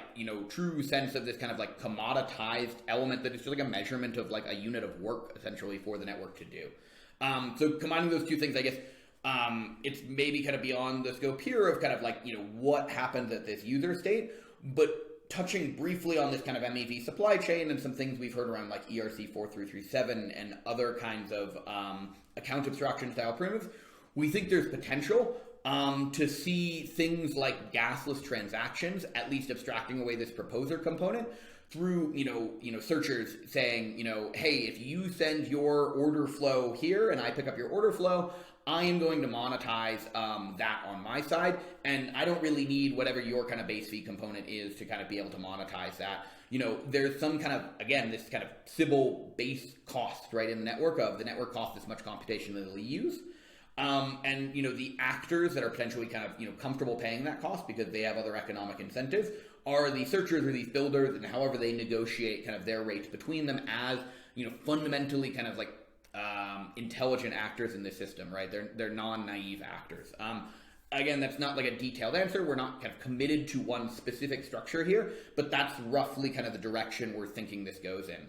true sense of this kind of like commoditized element that is just like a measurement of like a unit of work essentially for the network to do. So combining those two things, I guess, it's maybe kind of beyond the scope here of kind of like, what happens at this user state, but touching briefly on this kind of MEV supply chain and some things we've heard around like ERC 4337 and other kinds of account abstraction style primitives, we think there's potential to see things like gasless transactions, at least abstracting away this proposer component through, searchers saying, hey, if you send your order flow here and I pick up your order flow, I am going to monetize that on my side, and I don't really need whatever your kind of base fee component is to kind of be able to monetize that. There's some kind of, again, this kind of Sybil base cost, right, in the network of the network costs this much computation that it'll use. And, the actors that are potentially kind of, comfortable paying that cost because they have other economic incentives are the searchers or these builders, and however they negotiate kind of their rates between them as, fundamentally kind of like intelligent actors in this system, right? They're non-naive actors. Again, that's not like a detailed answer. We're not kind of committed to one specific structure here, but that's roughly kind of the direction we're thinking this goes in.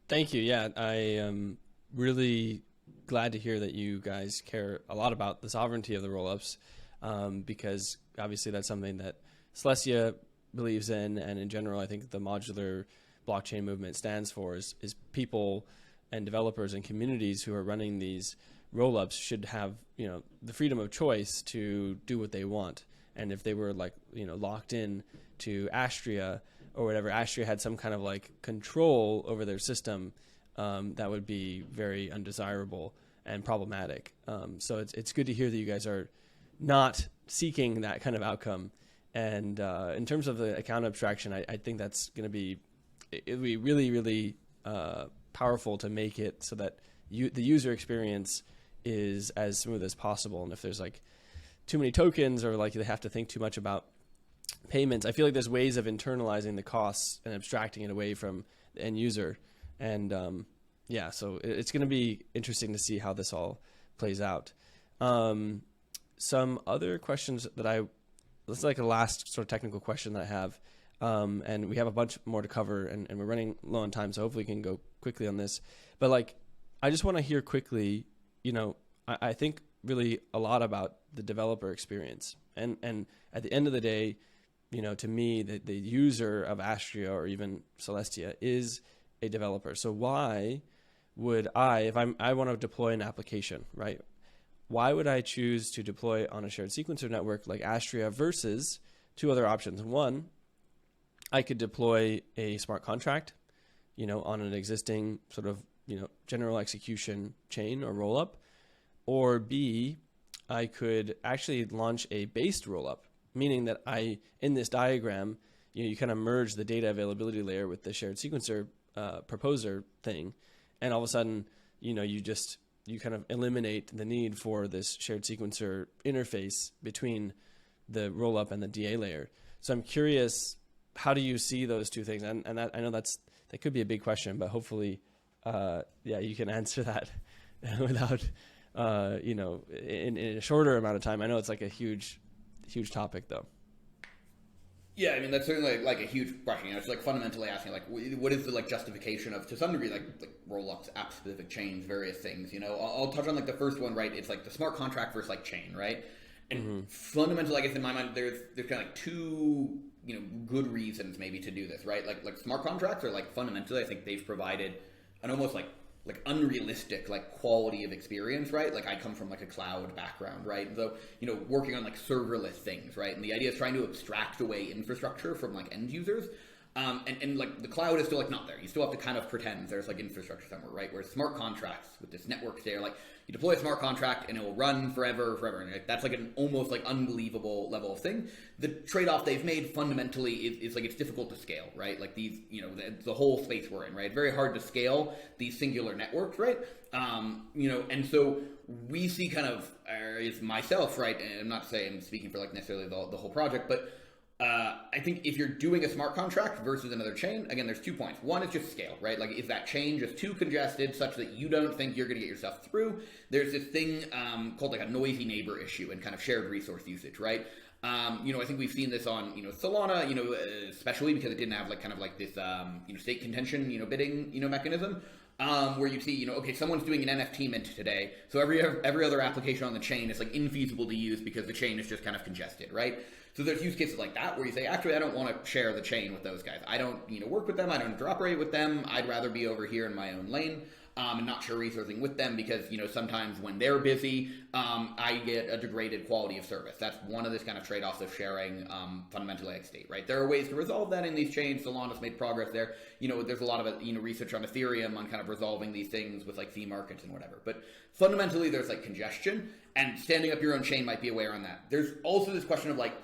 Thank you. Yeah, I am really glad to hear that you guys care a lot about the sovereignty of the rollups, because obviously that's something that Celestia believes in, and in general, I think the modular blockchain movement stands for is people and developers and communities who are running these rollups should have, the freedom of choice to do what they want. And if they were like, locked in to Astria or whatever, Astria had some kind of like control over their system, that would be very undesirable and problematic. So it's good to hear that you guys are not seeking that kind of outcome. And in terms of the account abstraction, I think that's going to be, it'll be really, really powerful to make it so that the user experience is as smooth as possible. And if there's like too many tokens, or like they have to think too much about payments, I feel like there's ways of internalizing the costs and abstracting it away from the end user. And so it's going to be interesting to see how this all plays out. Some other questions that this is like a last sort of technical question that I have. And we have a bunch more to cover, and we're running low on time, so hopefully we can go quickly on this. But like, I just want to hear quickly, I think really a lot about the developer experience. And at the end of the day, to me, the user of Astria or even Celestia is a developer. So why would if I want to deploy an application, right? Why would I choose to deploy on a shared sequencer network like Astria versus two other options? One, I could deploy a smart contract, on an existing sort of, general execution chain or rollup. Or B, I could actually launch a based rollup, meaning that in this diagram, you kind of merge the data availability layer with the shared sequencer proposer thing. And all of a sudden, you kind of eliminate the need for this shared sequencer interface between the rollup and the DA layer. So I'm curious, how do you see those two things? And that, I know that could be a big question, but hopefully, you can answer that without, in a shorter amount of time. I know it's like a huge topic though. Yeah, I mean, that's certainly like a huge question. It's like fundamentally asking, like, what is the like justification of, to some degree, like roll-ups, app-specific chains, various things. I'll touch on like the first one, right? It's like the smart contract versus like chain, right? And fundamentally, I guess in my mind, there's kind of like two good reasons maybe to do this, right? Like smart contracts are like fundamentally, I think they've provided an almost like unrealistic like quality of experience, right? Like I come from like a cloud background, right? So, working on like serverless things, right? And the idea is trying to abstract away infrastructure from like end users. And like the cloud is still like not there. You still have to kind of pretend there's like infrastructure somewhere, right? Whereas smart contracts with this network there, like you deploy a smart contract and it will run forever. And like, that's like an almost like unbelievable level of thing. The trade-off they've made fundamentally is like it's difficult to scale, right? Like these, the whole space we're in, right? Very hard to scale these singular networks, right? And so we see kind of, it's myself, right? And I'm not saying I'm speaking for like necessarily the whole project, but I think if you're doing a smart contract versus another chain, again, there's 2 points. One is just scale, right? Like, is that chain just too congested such that you don't think you're going to get yourself through? There's this thing called like a noisy neighbor issue and kind of shared resource usage, right? I think we've seen this on, Solana, especially because it didn't have like kind of like this, state contention, bidding, mechanism. Where you see, okay, someone's doing an NFT mint today, so every other application on the chain is like infeasible to use because the chain is just kind of congested, right? So there's use cases like that where you say, actually, I don't want to share the chain with those guys. I don't, work with them. I don't interoperate with them. I'd rather be over here in my own lane and not share resourcing with them because, sometimes when they're busy, I get a degraded quality of service. That's one of this kind of trade-offs of sharing fundamentally like state, right? There are ways to resolve that in these chains. Solana's made progress there. There's a lot of, research on Ethereum on kind of resolving these things with like fee markets and whatever. But fundamentally, there's like congestion, and standing up your own chain might be a way around that. There's also this question of like,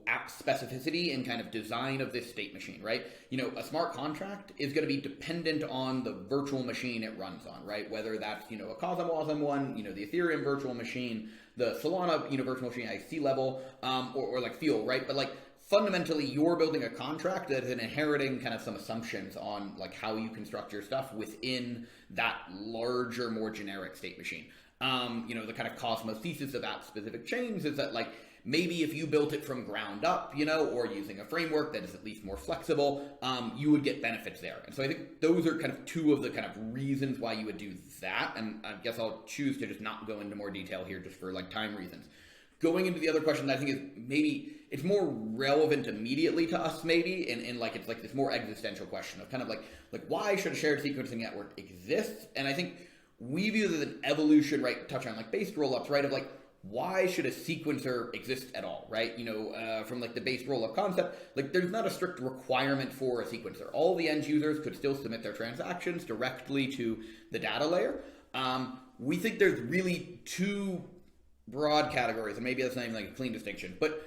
app specificity and kind of design of this state machine, right? A smart contract is going to be dependent on the virtual machine it runs on, right? Whether that's, a CosmWasm one, the Ethereum virtual machine, the Solana, virtual machine at sea level, or like Fuel, right? But like fundamentally you're building a contract that is inheriting kind of some assumptions on like how you construct your stuff within that larger, more generic state machine. The kind of Cosmos thesis of app specific chains is that like, maybe if you built it from ground up, or using a framework that is at least more flexible, you would get benefits there. And so I think those are kind of two of the kind of reasons why you would do that. And I guess I'll choose to just not go into more detail here just for like time reasons. Going into the other question that I think is maybe it's more relevant immediately to us maybe, and like it's like this more existential question of kind of like why should a shared sequencing network exist? And I think we view this as an evolution, right, touch on like based rollups, right, of like why should a sequencer exist at all, right? From like the base rollup concept, like there's not a strict requirement for a sequencer. All the end users could still submit their transactions directly to the data layer. We think there's really two broad categories, and maybe that's not even like a clean distinction, but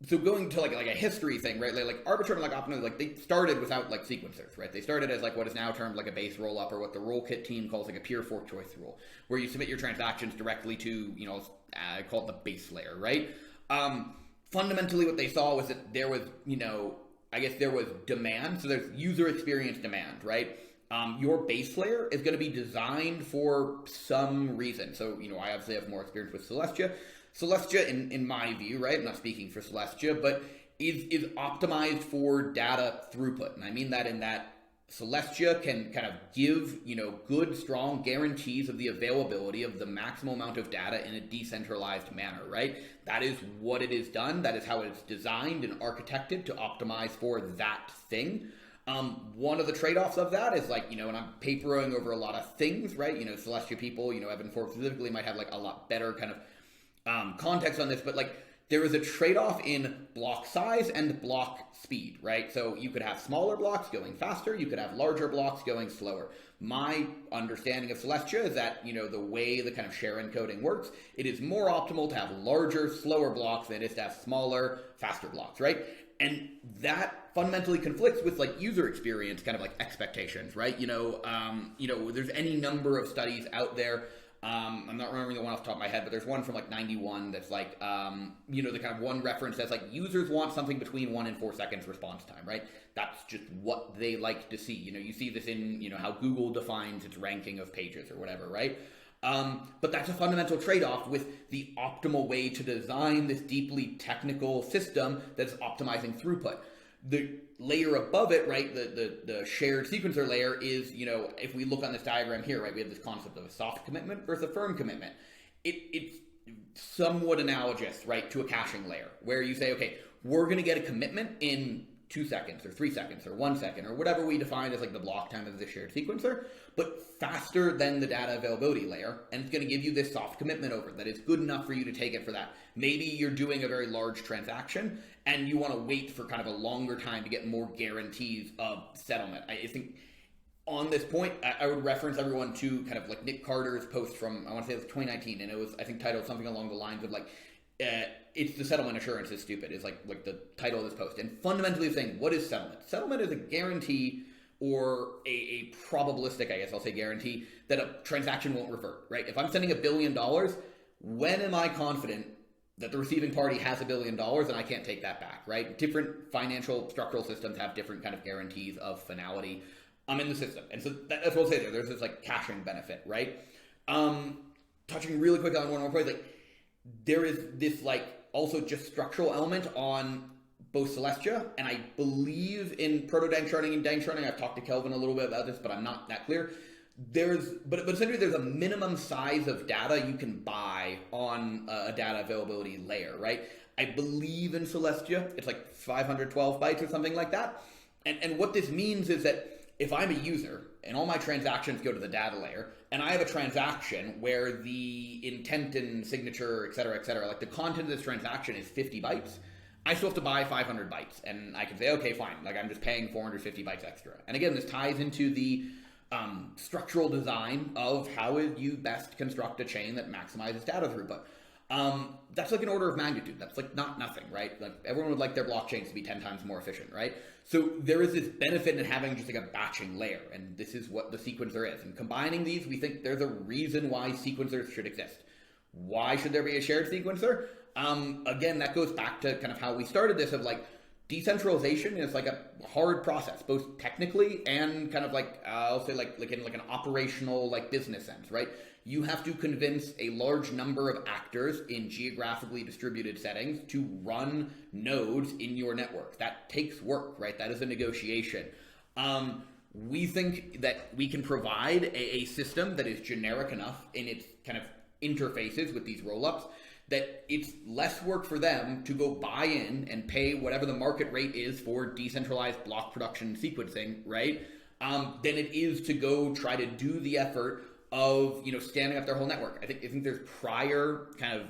so going to like a history thing, right? Like arbitrary and like optimal, like they started without like sequencers, right? They started as like what is now termed like a base rollup, or what the roll kit team calls like a pure fork choice rule, where you submit your transactions directly to, I call it the base layer, right? Fundamentally what they saw was that there was, there was demand. So there's user experience demand, right? Your base layer is going to be designed for some reason. So, I obviously have more experience with Celestia. Celestia, in my view, right, I'm not speaking for Celestia, but is optimized for data throughput. And I mean that in that Celestia can kind of give, good, strong guarantees of the availability of the maximal amount of data in a decentralized manner, right? That is what it is done. That is how it's designed and architected to optimize for that thing. One of the trade-offs of that is like, and I'm papering over a lot of things, right? Celestia people, Evan Forbes specifically might have like a lot better kind of context on this, but like there is a trade-off in block size and block speed, right? So you could have smaller blocks going faster, you could have larger blocks going slower. My understanding of Celestia is that, the way the kind of share encoding works, it is more optimal to have larger, slower blocks than it is to have smaller, faster blocks, right? And that fundamentally conflicts with like user experience kind of like expectations, right? There's any number of studies out there. I'm not remembering the one off the top of my head, but there's one from like 91 that's like, the kind of one reference that's like users want something between 1 and 4 seconds response time, right? That's just what they like to see. You see this in, how Google defines its ranking of pages or whatever, right? But that's a fundamental trade-off with the optimal way to design this deeply technical system that's optimizing throughput. The layer above it, right, the shared sequencer layer is, if we look on this diagram here, right, we have this concept of a soft commitment versus a firm commitment. It's somewhat analogous, right, to a caching layer, where you say, okay, we're going to get a commitment in 2 seconds or 3 seconds or 1 second or whatever we define as like the block time of the shared sequencer, but faster than the data availability layer, and it's going to give you this soft commitment over that is good enough for you to take it for that. Maybe you're doing a very large transaction and you want to wait for kind of a longer time to get more guarantees of settlement. I think on this point, I would reference everyone to kind of like Nick Carter's post from, I want to say it was 2019, and it was, I think, titled something along the lines of like, it's the settlement assurance is stupid, is like the title of this post. And fundamentally saying, what is settlement? Settlement is a guarantee, or a probabilistic, I guess I'll say, guarantee that a transaction won't revert, right? If I'm sending $1 billion, when am I confident that the receiving party has $1 billion and I can't take that back, right? Different financial structural systems have different kind of guarantees of finality in the system. And so that's what I'll say there. There's this like caching benefit, right? Touching really quick on one more point, like there is this like also just structural element on both Celestia, and I believe in proto-dank sharding and dank sharding. I've talked to Kelvin a little bit about this, but I'm not that clear. But essentially there's a minimum size of data you can buy on a data availability layer, right? I believe in Celestia, it's like 512 bytes or something like that. And what this means is that if I'm a user and all my transactions go to the data layer, and I have a transaction where the intent and signature, et cetera, like the content of this transaction is 50 bytes, I still have to buy 500 bytes. And I can say, okay, fine, like I'm just paying 450 bytes extra. And again, this ties into the structural design of how you best construct a chain that maximizes data throughput. That's like an order of magnitude. That's like not nothing, right? Like everyone would like their blockchains to be 10 times more efficient, right? So there is this benefit in having just like a batching layer, and this is what the sequencer is. And combining these, we think there's a reason why sequencers should exist. Why should there be a shared sequencer? Again, that goes back to kind of how we started this of like decentralization is like a hard process, both technically and kind of like, I'll say like in like an operational like business sense, right? You have to convince a large number of actors in geographically distributed settings to run nodes in your network. That takes work, right? That is a negotiation. We think that we can provide a system that is generic enough in its kind of interfaces with these rollups that it's less work for them to go buy in and pay whatever the market rate is for decentralized block production sequencing, right? Than it is to go try to do the effort of, standing up their whole network. I think there's prior kind of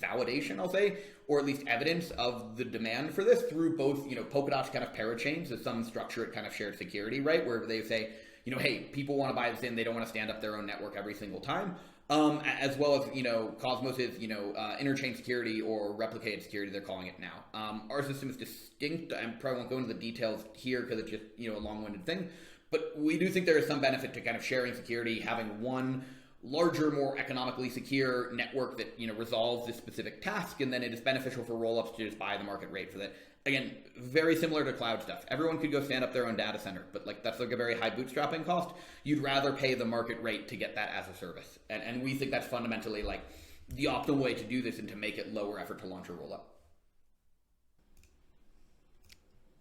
validation, I'll say, or at least evidence of the demand for this through both, Polkadot's kind of parachains, so some structure it kind of shared security, right? Where they say, hey, people want to buy this in, they don't want to stand up their own network every single time. As well as, Cosmos's, interchain security or replicated security, they're calling it now. Our system is distinct. I probably won't go into the details here because it's just, a long-winded thing. But we do think there is some benefit to kind of sharing security, having one larger, more economically secure network that, resolves this specific task, and then it is beneficial for rollups to just buy the market rate for that. Again, very similar to cloud stuff. Everyone could go stand up their own data center, but that's like a very high bootstrapping cost. You'd rather pay the market rate to get that as a service. And we think that's fundamentally like the optimal way to do this and to make it lower effort to launch a rollup.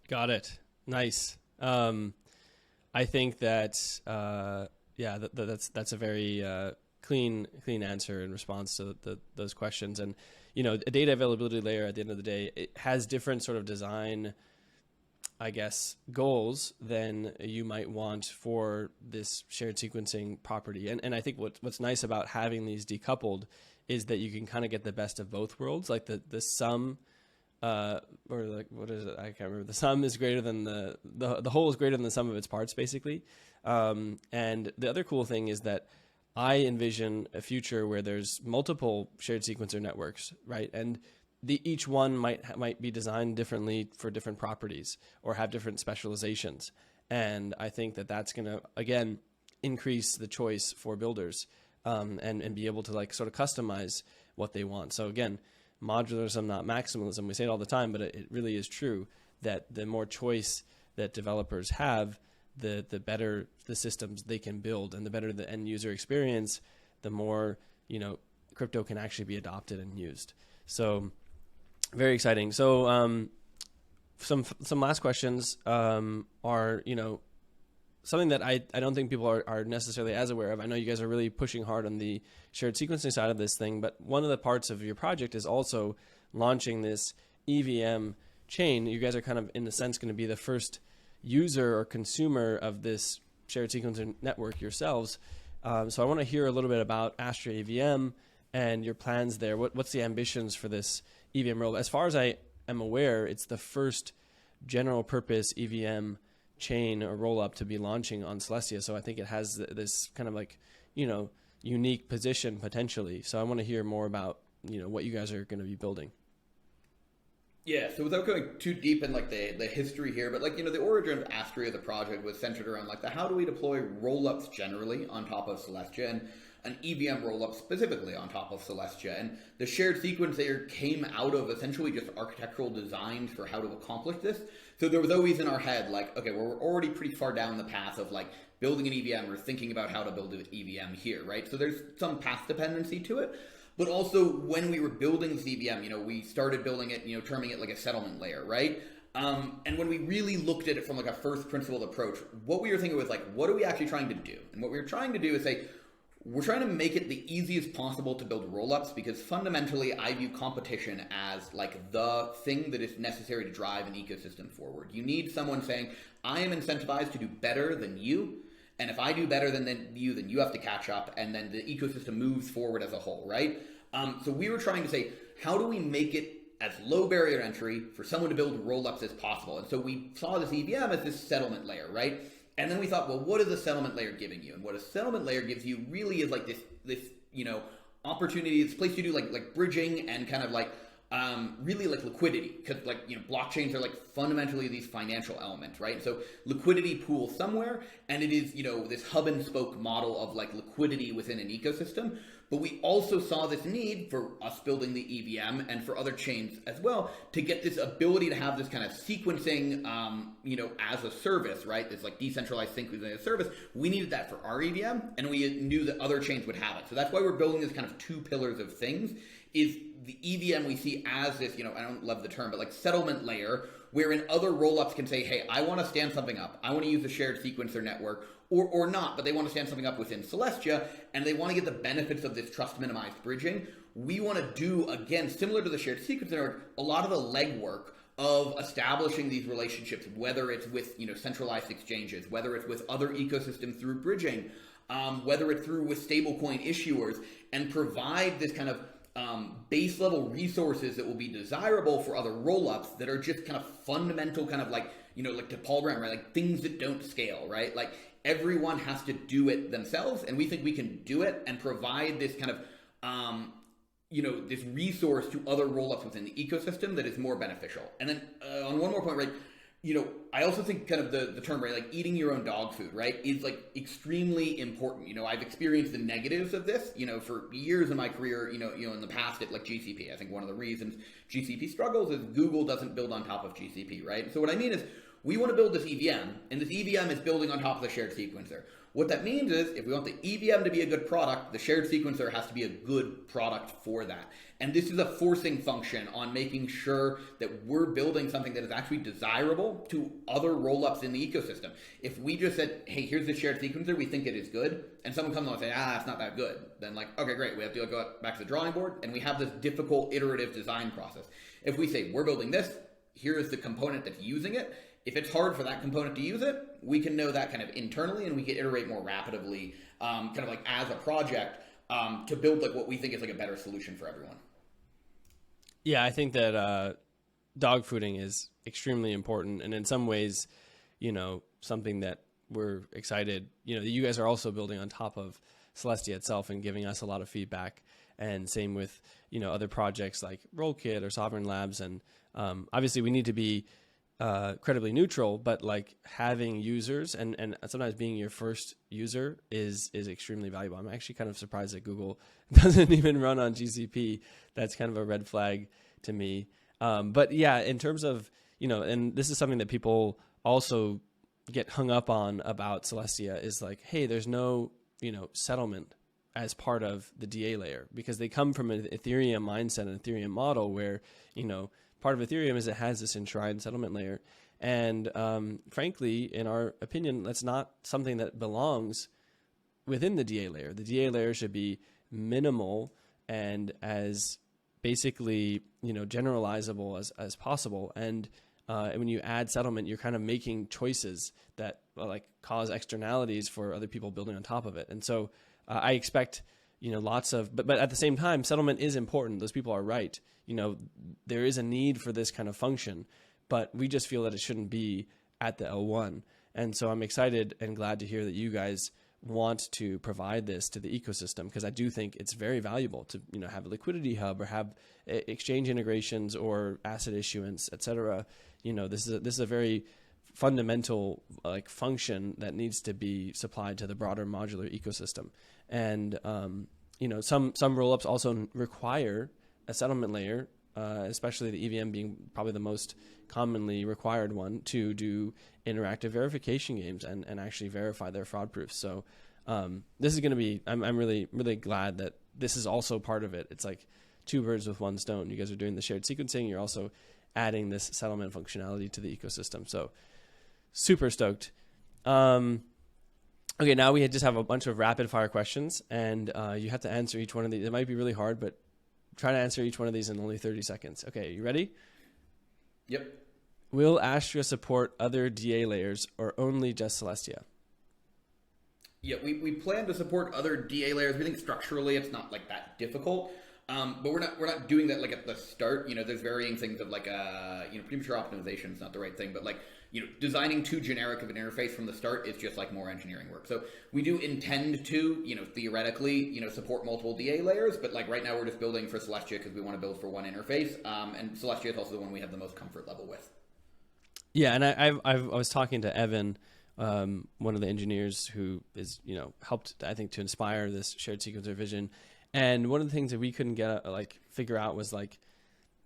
Got it. Nice. I think that that's a very clean answer in response to those questions. And a data availability layer at the end of the day, it has different sort of design, I guess, goals than you might want for this shared sequencing property. And I think what's nice about having these decoupled is that you can kind of get the best of both worlds, like the sum. Or like, what is it? I can't remember. The sum is greater than the whole is greater than the sum of its parts, basically. And the other cool thing is that I envision a future where there's multiple shared sequencer networks, right? And each one might be designed differently for different properties or have different specializations. And I think that that's going to, again, increase the choice for builders, and be able to like sort of customize what they want. So again, modularism, not maximalism. We say it all the time, but it really is true that the more choice that developers have, the better the systems they can build, and the better the end user experience, the more, crypto can actually be adopted and used. So very exciting. So some last questions are, something that I don't think people are necessarily as aware of. I know you guys are really pushing hard on the shared sequencing side of this thing, but one of the parts of your project is also launching this EVM chain. You guys are kind of, in a sense, going to be the first user or consumer of this shared sequencer network yourselves. So I want to hear a little bit about Astria EVM and your plans there. What's the ambitions for this EVM role? As far as I am aware, it's the first general purpose EVM chain or roll up to be launching on Celestia. So I think it has this kind of like, unique position potentially. So I want to hear more about, what you guys are going to be building. Yeah, so without going too deep in like the history here, but the origin of Astria, the project, was centered around like how do we deploy rollups generally on top of Celestia, and an EVM rollup specifically on top of Celestia. And the shared sequence layer came out of essentially just architectural designs for how to accomplish this. So there was always in our head like, okay, well, we're already pretty far down the path of like building an EVM or thinking about how to build an EVM here, right? So there's some path dependency to it. But also when we were building this EVM, we started building it, terming it like a settlement layer, right? And when we really looked at it from like a first principled approach, what we were thinking was like, what are we actually trying to do? And what we were trying to do is say, we're trying to make it the easiest possible to build rollups, because fundamentally I view competition as like the thing that is necessary to drive an ecosystem forward. You need someone saying, I am incentivized to do better than you. And if I do better than you, then you have to catch up, and then the ecosystem moves forward as a whole, right? So we were trying to say, how do we make it as low barrier entry for someone to build rollups as possible? And so we saw this EVM as this settlement layer, right? And then we thought, well, what is a settlement layer giving you? And what a settlement layer gives you really is like this opportunity, this place to do like bridging and kind of like really like liquidity, because blockchains are like fundamentally these financial elements, right? So liquidity pools somewhere, and it is this hub and spoke model of like liquidity within an ecosystem. But we also saw this need for us building the EVM and for other chains as well to get this ability to have this kind of sequencing, as a service, right? This like decentralized sequencing as a service. We needed that for our EVM, and we knew that other chains would have it. So that's why we're building this kind of two pillars of things. Is the EVM we see as this, I don't love the term, but like settlement layer, wherein other rollups can say, hey, I want to stand something up. I want to use a shared sequencer network, or not, but they want to stand something up within Celestia, and they want to get the benefits of this trust minimized bridging. We want to do, again, similar to the shared sequencer network, a lot of the legwork of establishing these relationships, whether it's with centralized exchanges, whether it's with other ecosystems through bridging. whether it's through with stablecoin issuers, and provide this kind of base level resources that will be desirable for other rollups that are just kind of fundamental, kind of like, like to Paul Graham, right? Like things that don't scale, right? Like everyone has to do it themselves, and we think we can do it and provide this kind of, this resource to other rollups within the ecosystem that is more beneficial. And then on one more point, right? I also think kind of the term, right, like eating your own dog food, right, is like extremely important. I've experienced the negatives of this, for years in my career, in the past at like GCP. I think one of the reasons GCP struggles is Google doesn't build on top of GCP, right? So what I mean is we want to build this EVM, and this EVM is building on top of the shared sequencer. What that means is if we want the EVM to be a good product, the shared sequencer has to be a good product for that. And this is a forcing function on making sure that we're building something that is actually desirable to other rollups in the ecosystem. If we just said, hey, here's the shared sequencer, we think it is good, and someone comes along and says, it's not that good, then like, okay, great, we have to go back to the drawing board, and we have this difficult iterative design process. If we say, we're building this, here is the component that's using it, if it's hard for that component to use it, we can know that kind of internally, and we can iterate more rapidly, kind of like as a project, to build like what we think is like a better solution for everyone. Yeah, I think that dog fooding is extremely important, and in some ways, something that we're excited, that you guys are also building on top of Celestia itself and giving us a lot of feedback. And same with other projects like RollKit or Sovereign Labs, and obviously we need to be credibly neutral, but like having users and sometimes being your first user is extremely valuable. I'm actually kind of surprised that Google doesn't even run on GCP. That's kind of a red flag to me. But yeah, in terms of, and this is something that people also get hung up on about Celestia is like, hey, there's no, settlement as part of the DA layer, because they come from an Ethereum mindset, an Ethereum model where, part of Ethereum is it has this enshrined settlement layer. And frankly, in our opinion, that's not something that belongs within the DA layer. The DA layer should be minimal and as basically, generalizable as possible. And when you add settlement, you're kind of making choices that like cause externalities for other people building on top of it. And so I expect, lots of, but at the same time, settlement is important. Those people are right. There is a need for this kind of function, but we just feel that it shouldn't be at the L1. And so I'm excited and glad to hear that you guys want to provide this to the ecosystem, because I do think it's very valuable to, have a liquidity hub or have exchange integrations or asset issuance, et cetera. This is a very fundamental like function that needs to be supplied to the broader modular ecosystem. And, some rollups also require a settlement layer, especially the EVM being probably the most commonly required one to do interactive verification games and actually verify their fraud proofs. So this is going to be, I'm really, really glad that this is also part of it. It's like two birds with one stone. You guys are doing the shared sequencing. You're also adding this settlement functionality to the ecosystem. So super stoked. Okay, now we just have a bunch of rapid fire questions, and you have to answer each one of these. It might be really hard, but try to answer each one of these in only 30 seconds. Okay, you ready? Yep. Will Astria support other DA layers or only just Celestia? Yeah, we plan to support other DA layers. We think structurally it's not like that difficult, but we're not doing that like at the start. There's varying things of like premature optimization is not the right thing, but like designing too generic of an interface from the start is just like more engineering work. So we do intend to theoretically support multiple DA layers, but like right now we're just building for Celestia because we want to build for one interface, and Celestia is also the one we have the most comfort level with. Yeah, and I was talking to Evan, one of the engineers who is, helped, I think, to inspire this shared sequencer vision. And one of the things that we couldn't figure out was like,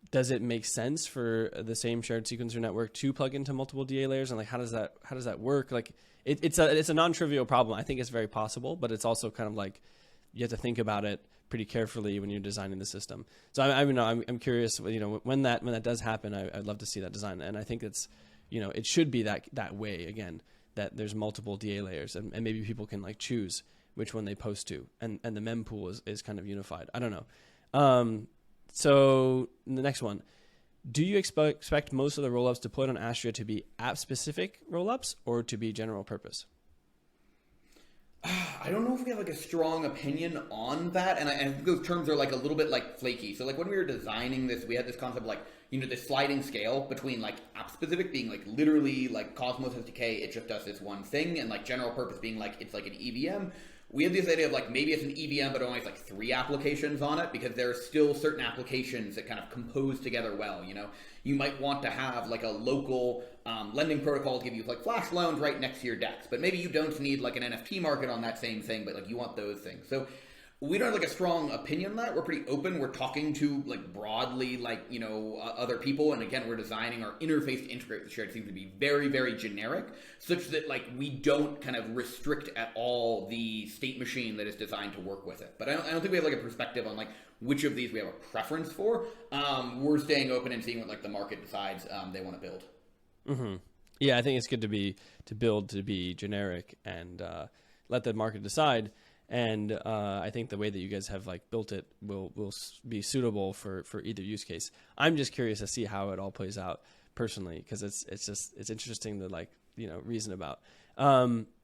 does it make sense for the same shared sequencer network to plug into multiple DA layers? And like, how does that work? Like it's a non-trivial problem. I think it's very possible, but it's also kind of like, you have to think about it pretty carefully when you're designing the system. So I'm curious, when that does happen, I'd love to see that design. And I think it's, it should be that way again, that there's multiple DA layers and maybe people can like choose which one they post to, and the mempool is kind of unified. I don't know. So the next one, do you expect most of the rollups deployed on Astria to be app specific rollups or to be general purpose? I don't know if we have like a strong opinion on that, and I think those terms are like a little bit like flaky. So like when we were designing this, we had this concept of like, this sliding scale between like app specific being like literally like Cosmos SDK, it just does this one thing, and like general purpose being like it's like an EVM. We had this idea of like maybe it's an EVM but only has like 3 applications on it, because there are still certain applications that kind of compose together well. You might want to have like a local lending protocol to give you like flash loans right next to your DEX, but maybe you don't need like an NFT market on that same thing, but like you want those things. So we don't have like a strong opinion on that. We're pretty open. We're talking to like broadly like, other people. And again, we're designing our interface to integrate with the shared. It seems to be very, very generic, such that like we don't kind of restrict at all the state machine that is designed to work with it. But I don't think we have like a perspective on like which of these we have a preference for. We're staying open and seeing what like the market decides they want to build. Mm-hmm. Yeah, I think it's good to build to be generic and let the market decide. And I think the way that you guys have like built it will be suitable for either use case. I'm just curious to see how it all plays out personally, because it's interesting to like reason about.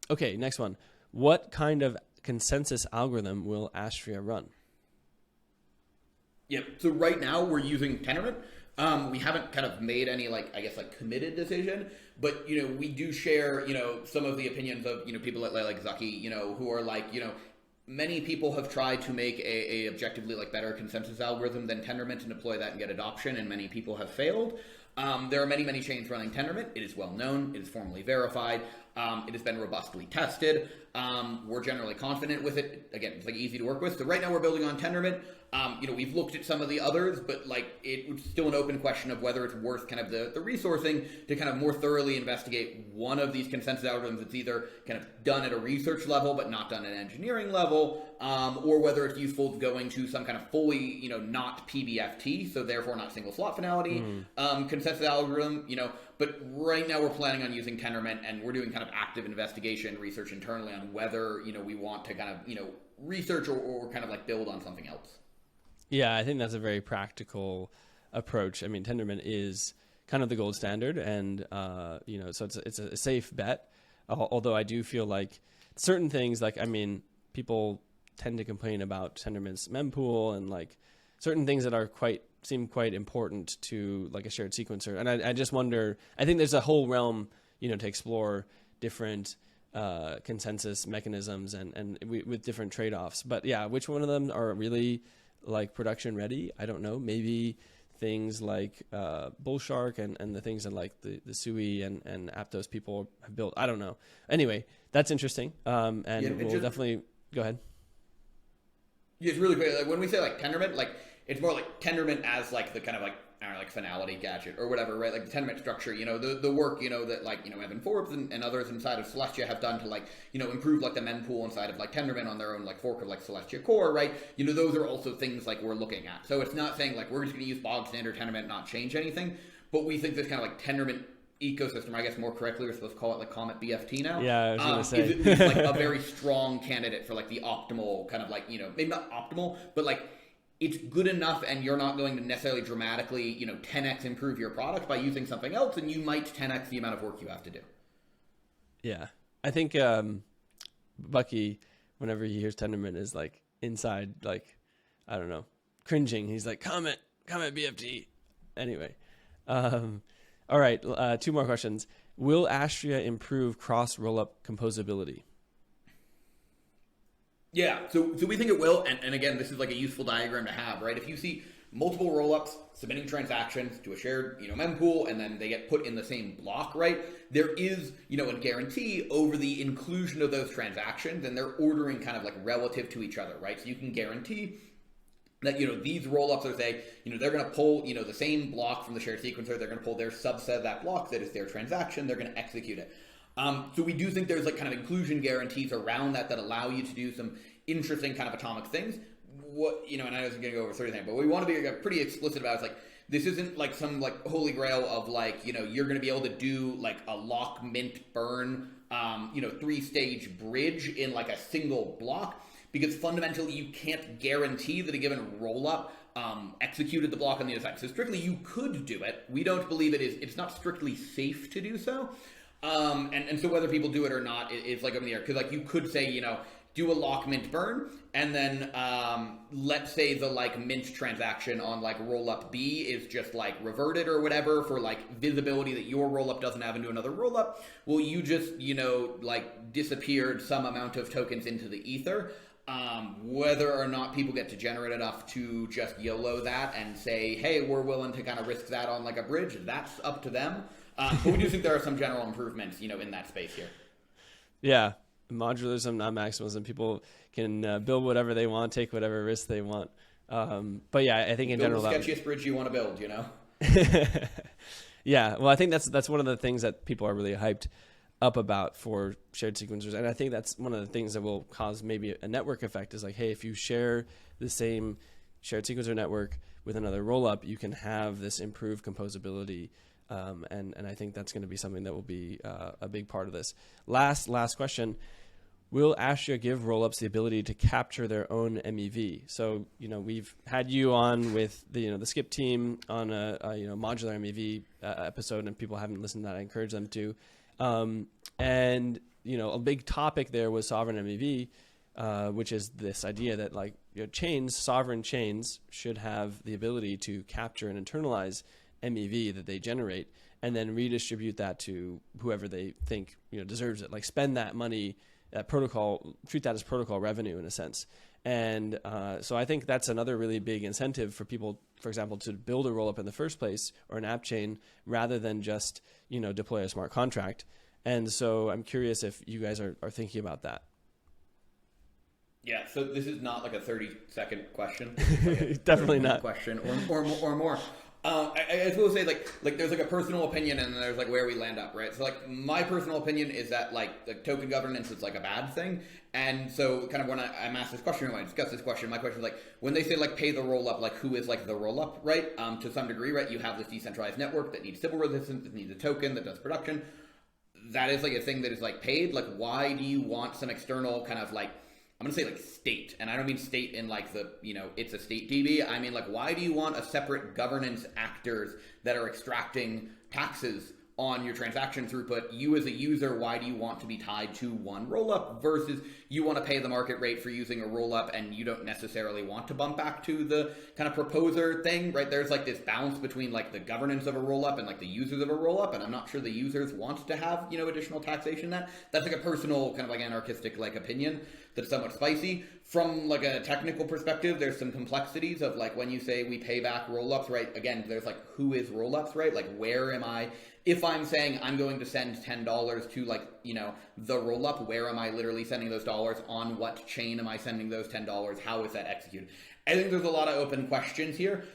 Okay, next one. What kind of consensus algorithm will Astria run? Yep. So right now we're using Tendermint. We haven't kind of made any committed decision, but we do share some of the opinions of people like Zucky who are like many people have tried to make a objectively like better consensus algorithm than Tendermint and deploy that and get adoption, and many people have failed. There are many chains running Tendermint. It is well known. It is formally verified. It has been robustly tested. We're generally confident with it. Again, it's like easy to work with. So right now we're building on Tendermint. We've looked at some of the others, but like it's still an open question of whether it's worth kind of the resourcing to kind of more thoroughly investigate one of these consensus algorithms that's either kind of done at a research level but not done at an engineering level, or whether it's useful going to some kind of fully, not PBFT, so therefore not single slot finality consensus algorithm, But right now we're planning on using Tendermint, and we're doing kind of active investigation research internally on whether, we want to kind of, research or kind of like build on something else. Yeah, I think that's a very practical approach. I mean, Tendermint is kind of the gold standard, and so it's a safe bet. Although I do feel like certain things, like people tend to complain about Tendermint's mempool and like certain things that are seem quite important to like a shared sequencer. And I just wonder. I think there's a whole realm, to explore different consensus mechanisms and with different trade-offs. But yeah, which one of them are really like production ready? I don't know. Maybe things like Bullshark and the things that like the Sui and Aptos people have built. I don't know. Anyway, that's interesting. We'll definitely go ahead. Yeah, it's really great. Like when we say like Tendermint, like it's more like Tendermint as like the kind of like, I don't know, like finality gadget or whatever, right? Like the Tendermint structure, the work, that like, Evan Forbes and others inside of Celestia have done to like, improve like the mempool inside of like Tendermint on their own like fork of like Celestia Core, right? Those are also things like we're looking at. So it's not saying like we're just going to use bog standard Tendermint, not change anything, but we think this kind of like Tendermint ecosystem, I guess more correctly, we're supposed to call it like Comet BFT now. Yeah, I was going to say. Is at least like a very strong candidate for like the optimal kind of like, maybe not optimal, but like it's good enough, and you're not going to necessarily dramatically, 10x improve your product by using something else, and you might 10x the amount of work you have to do. Yeah. I think Bucky, whenever he hears Tendermint, is like inside, like, I don't know, cringing. He's like, Comet BFT. Anyway. All right. 2 more questions. Will Astria improve cross-rollup composability? Yeah, so we think it will, and again, this is like a useful diagram to have, right? If you see multiple rollups submitting transactions to a shared, mempool, and then they get put in the same block, right? There is, a guarantee over the inclusion of those transactions, and they're ordering kind of like relative to each other, right? So you can guarantee that, these rollups are say, they're going to pull, the same block from the shared sequencer, they're going to pull their subset of that block that is their transaction, they're going to execute it. So we do think there's like kind of inclusion guarantees around that allow you to do some interesting kind of atomic things. What, and I wasn't going to go over 30 things, but what we want to be pretty explicit about is like, this isn't like some like holy grail of like, you're going to be able to do like a lock, mint, burn, 3-stage bridge in like a single block, because fundamentally you can't guarantee that a given rollup executed the block on the other side. So strictly you could do it. We don't believe it's not strictly safe to do so. And so whether people do it or not is like up in the air. Because like you could say, do a lock mint burn, and then let's say the like mint transaction on like rollup B is just like reverted or whatever for like visibility that your rollup doesn't have into another rollup. Well, you just, like disappeared some amount of tokens into the ether. Whether or not people get degenerate enough to just YOLO that and say, hey, we're willing to kind of risk that on like a bridge, that's up to them. But we do think there are some general improvements, in that space here. Yeah. Modularism, not maximalism. People can build whatever they want, take whatever risks they want. But yeah, I think in build general, the sketchiest bridge you want to build, Yeah. Well, I think that's one of the things that people are really hyped up about for shared sequencers. And I think that's one of the things that will cause maybe a network effect is like, hey, if you share the same shared sequencer network with another rollup, you can have this improved composability. And I think that's going to be something that will be a big part of this. Last question. Will Astria give rollups the ability to capture their own MEV? So, we've had you on with the Skip team on a modular MEV episode, and people haven't listened to that. I encourage them to. And a big topic there was sovereign MEV, which is this idea that like sovereign chains should have the ability to capture and internalize MEV that they generate and then redistribute that to whoever they think deserves it. Like spend that money, that protocol, treat that as protocol revenue in a sense. And so I think that's another really big incentive for people, for example, to build a rollup in the first place or an app chain rather than just deploy a smart contract. And so I'm curious if you guys are thinking about that. Yeah, so this is not like a 30-second question. Like Definitely not. Question or more. I will say like there's like a personal opinion and then there's like where we land up, right? So like my personal opinion is that like token governance is like a bad thing. And so kind of when I'm asked this question, when I discuss this question, my question is like when they say like pay the roll up, like who is like the roll up, right? To some degree, right? You have this decentralized network that needs Sybil resistance, that needs a token that does production. That is like a thing that is like paid. Like why do you want some external kind of like, I'm going to say like state, and I don't mean state in like the, it's a state DB. I mean like, why do you want a separate governance actors that are extracting taxes on your transaction throughput? You as a user, why do you want to be tied to one rollup versus you want to pay the market rate for using a rollup and you don't necessarily want to bump back to the kind of proposer thing, right? There's like this balance between like the governance of a rollup and like the users of a rollup, and I'm not sure the users want to have, additional taxation. That's like a personal kind of like anarchistic like opinion that's somewhat spicy. From like a technical perspective, there's some complexities of like when you say we pay back rollups, right? Again, there's like who is rollups, right? Like where am I? If I'm saying I'm going to send $10 to like, the rollup, where am I literally sending those dollars? On what chain am I sending those $10? How is that executed? I think there's a lot of open questions here.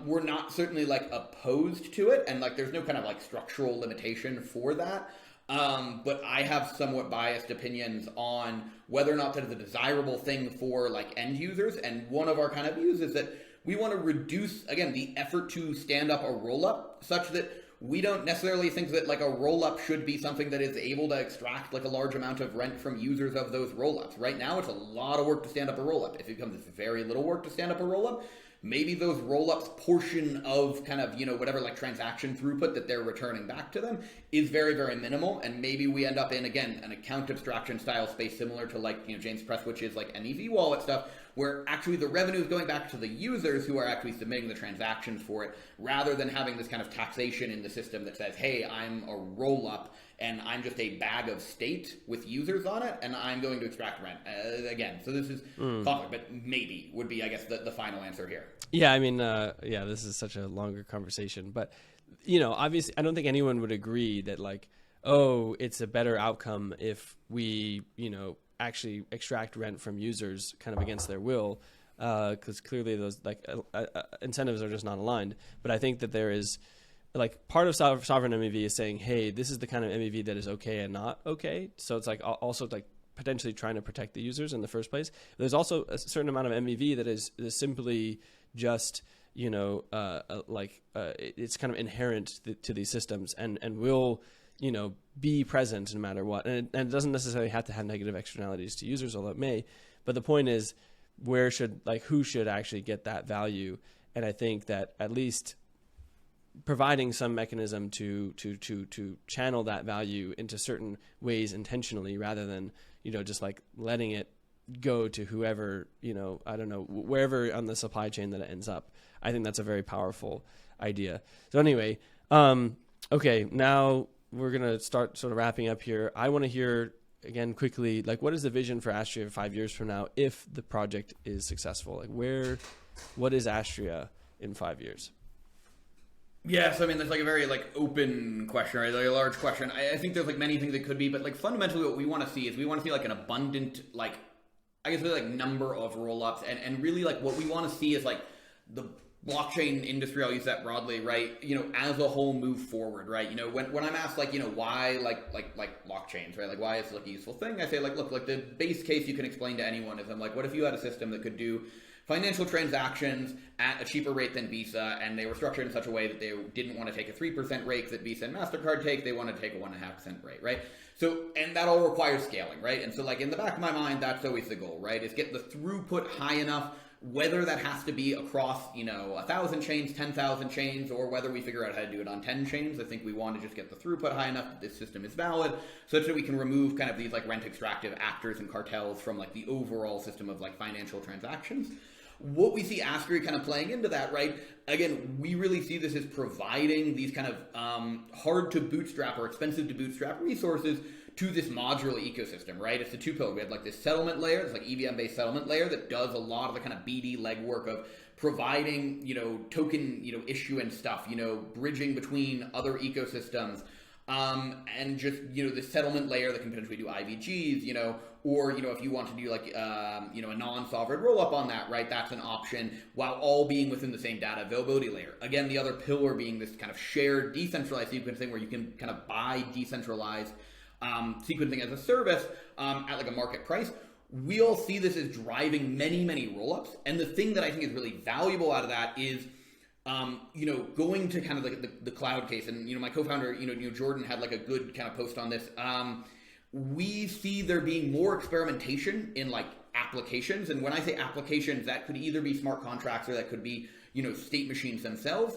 We're not certainly like opposed to it, and like there's no kind of like structural limitation for that. But I have somewhat biased opinions on whether or not that is a desirable thing for like end users. And one of our kind of views is that we want to reduce, again, the effort to stand up a rollup such that we don't necessarily think that like a rollup should be something that is able to extract like a large amount of rent from users of those rollups. Right now, it's a lot of work to stand up a rollup. If it becomes very little work to stand up a rollup, maybe those rollups portion of kind of, whatever like transaction throughput that they're returning back to them is very, very minimal. And maybe we end up in, again, an account abstraction style space similar to like, James Presswich's like MEV wallet stuff, where actually the revenue is going back to the users who are actually submitting the transactions for it, rather than having this kind of taxation in the system that says, hey, I'm a rollup and I'm just a bag of state with users on it, and I'm going to extract rent. Again, so this is conflict, but maybe would be, I guess, the final answer here. Yeah, I mean, this is such a longer conversation, but, obviously I don't think anyone would agree that like, oh, it's a better outcome if we, actually extract rent from users kind of against their will, because clearly those like incentives are just not aligned. But I think that there is like part of sovereign MEV is saying, hey, this is the kind of MEV that is okay and not okay. So it's like also like potentially trying to protect the users in the first place. There's also a certain amount of MEV that is simply just it's kind of inherent to these systems and will be present no matter what. And it doesn't necessarily have to have negative externalities to users, although it may. But the point is, who should actually get that value? And I think that at least providing some mechanism to channel that value into certain ways intentionally, rather than just like letting it go to whoever, I don't know, wherever on the supply chain that it ends up. I think that's a very powerful idea. So anyway, okay, now we're going to start sort of wrapping up here. I want to hear, again, quickly, like, what is the vision for Astria 5 years from now if the project is successful? Like, what is Astria in 5 years? Yeah, so I mean, there's like a very like open question, right? Like a large question. I think there's like many things it could be, but like fundamentally what we want to see is we want to see like an abundant, like, I guess really like number of rollups, and really like what we want to see is like the blockchain industry, I'll use that broadly, right? As a whole move forward, right? When I'm asked like, why like blockchains, right? Like why it's like a useful thing, I say like, look, like the base case you can explain to anyone is I'm like, what if you had a system that could do financial transactions at a cheaper rate than Visa, and they were structured in such a way that they didn't want to take a 3% rate that Visa and MasterCard take, they wanted to take a 1.5% rate, right? So, and that all requires scaling, right? And so like in the back of my mind, that's always the goal, right? Is get the throughput high enough, whether that has to be across, 1,000 chains, 10,000 chains, or whether we figure out how to do it on 10 chains. I think we want to just get the throughput high enough that this system is valid, such that we can remove kind of these like rent extractive actors and cartels from like the overall system of like financial transactions. What we see Astria kind of playing into that, right? Again, we really see this as providing these kind of hard to bootstrap or expensive to bootstrap resources to this modular ecosystem, right? It's the two pillars. We have like this settlement layer, it's like EVM-based settlement layer that does a lot of the kind of BD legwork of providing, token, issuance stuff, bridging between other ecosystems, and just, the settlement layer that can potentially do IVGs, or, if you want to do like, a non-sovereign rollup on that, right? That's an option while all being within the same data availability layer. Again, the other pillar being this kind of shared decentralized sequencing where you can kind of buy decentralized sequencing as a service at like a market price. We all see this as driving many, many rollups. And the thing that I think is really valuable out of that is, going to kind of like the cloud case. And, my co-founder, Jordan had like a good kind of post on this. We see there being more experimentation in like applications. And when I say applications, that could either be smart contracts or that could be, state machines themselves.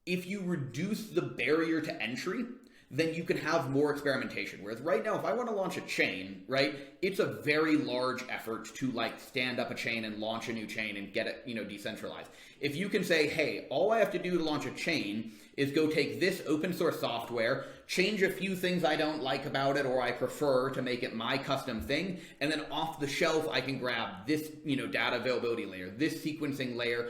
If you reduce the barrier to entry, then you can have more experimentation. Whereas right now, if I want to launch a chain, right, it's a very large effort to like stand up a chain and launch a new chain and get it, decentralized. If you can say, hey, all I have to do to launch a chain is go take this open source software, change a few things I don't like about it or I prefer to make it my custom thing, and then off the shelf I can grab this, data availability layer, this sequencing layer,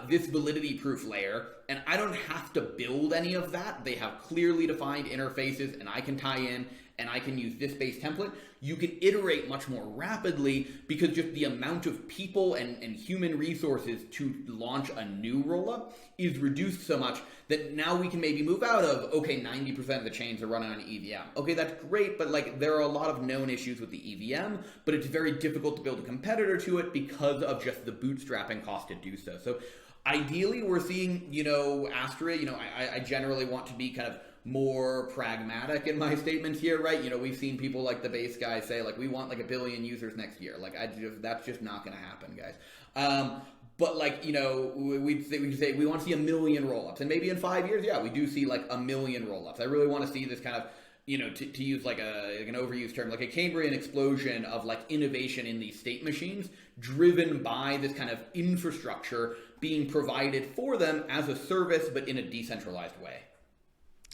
this validity proof layer, and I don't have to build any of that. They have clearly defined interfaces and I can tie in and I can use this base template. You can iterate much more rapidly because just the amount of people and human resources to launch a new rollup is reduced so much that now we can maybe move out of, okay, 90% of the chains are running on EVM. Okay, that's great, but like there are a lot of known issues with the EVM, but it's very difficult to build a competitor to it because of just the bootstrapping cost to do so. So ideally we're seeing, Astria, I generally want to be kind of more pragmatic in my statements here, right? We've seen people like the base guys say like, we want like 1 billion users next year. Like that's just not going to happen, guys. But like, we'd say we want to see 1 million rollups, and maybe in 5 years, yeah, we do see like 1 million rollups. I really want to see this kind of, to use like an overused term, like a Cambrian explosion of like innovation in these state machines driven by this kind of infrastructure being provided for them as a service, but in a decentralized way.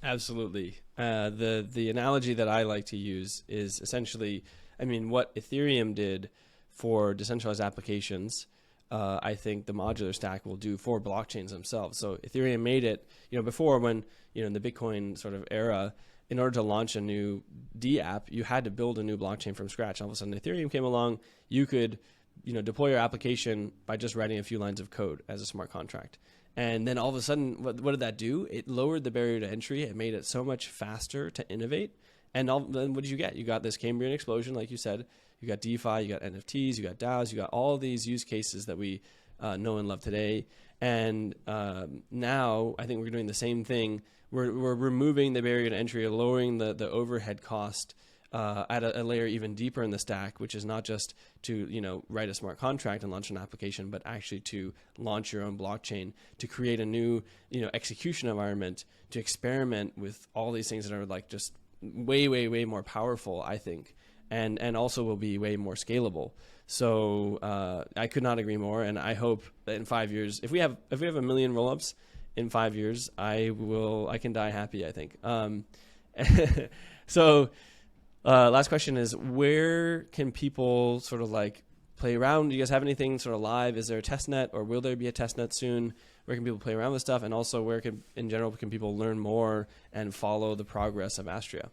Absolutely. The analogy that I like to use is essentially, what Ethereum did for decentralized applications, I think the modular stack will do for blockchains themselves. So Ethereum made it, before when, in the Bitcoin sort of era, in order to launch a new D app, you had to build a new blockchain from scratch. All of a sudden Ethereum came along, you could, deploy your application by just writing a few lines of code as a smart contract. And then all of a sudden, what did that do? It lowered the barrier to entry. It made it so much faster to innovate. And then what did you get? You got this Cambrian explosion, like you said. You got DeFi, you got NFTs, you got DAOs, you got all these use cases that we know and love today. And now I think we're doing the same thing. We're removing the barrier to entry, lowering the overhead cost at a layer even deeper in the stack, which is not just to write a smart contract and launch an application, but actually to launch your own blockchain, to create a new execution environment, to experiment with all these things that are like just way more powerful, I think. and also will be way more scalable. So I could not agree more, and I hope that in 5 years, if we have 1 million rollups in 5 years, I can die happy, I think. So last question is, where can people sort of like play around? Do you guys have anything sort of live? Is there a test net, or will there be a test net soon? Where can people play around with stuff? And also, where in general can people learn more and follow the progress of Astria?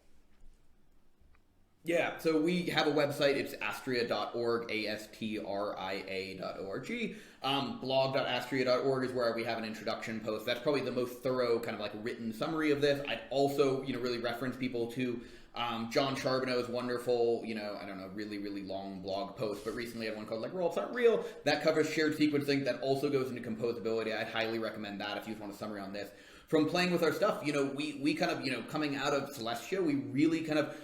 Yeah, so we have a website. It's astria.org, astria.org. Blog.astria.org is where we have an introduction post. That's probably the most thorough kind of like written summary of this. I'd also, really reference people to John Charbonneau's wonderful, really, really long blog post, but recently had one called like Rollups Aren't Real. That covers shared sequencing. That also goes into composability. I'd highly recommend that if you want a summary on this. From playing with our stuff, we kind of, coming out of Celestia, we really kind of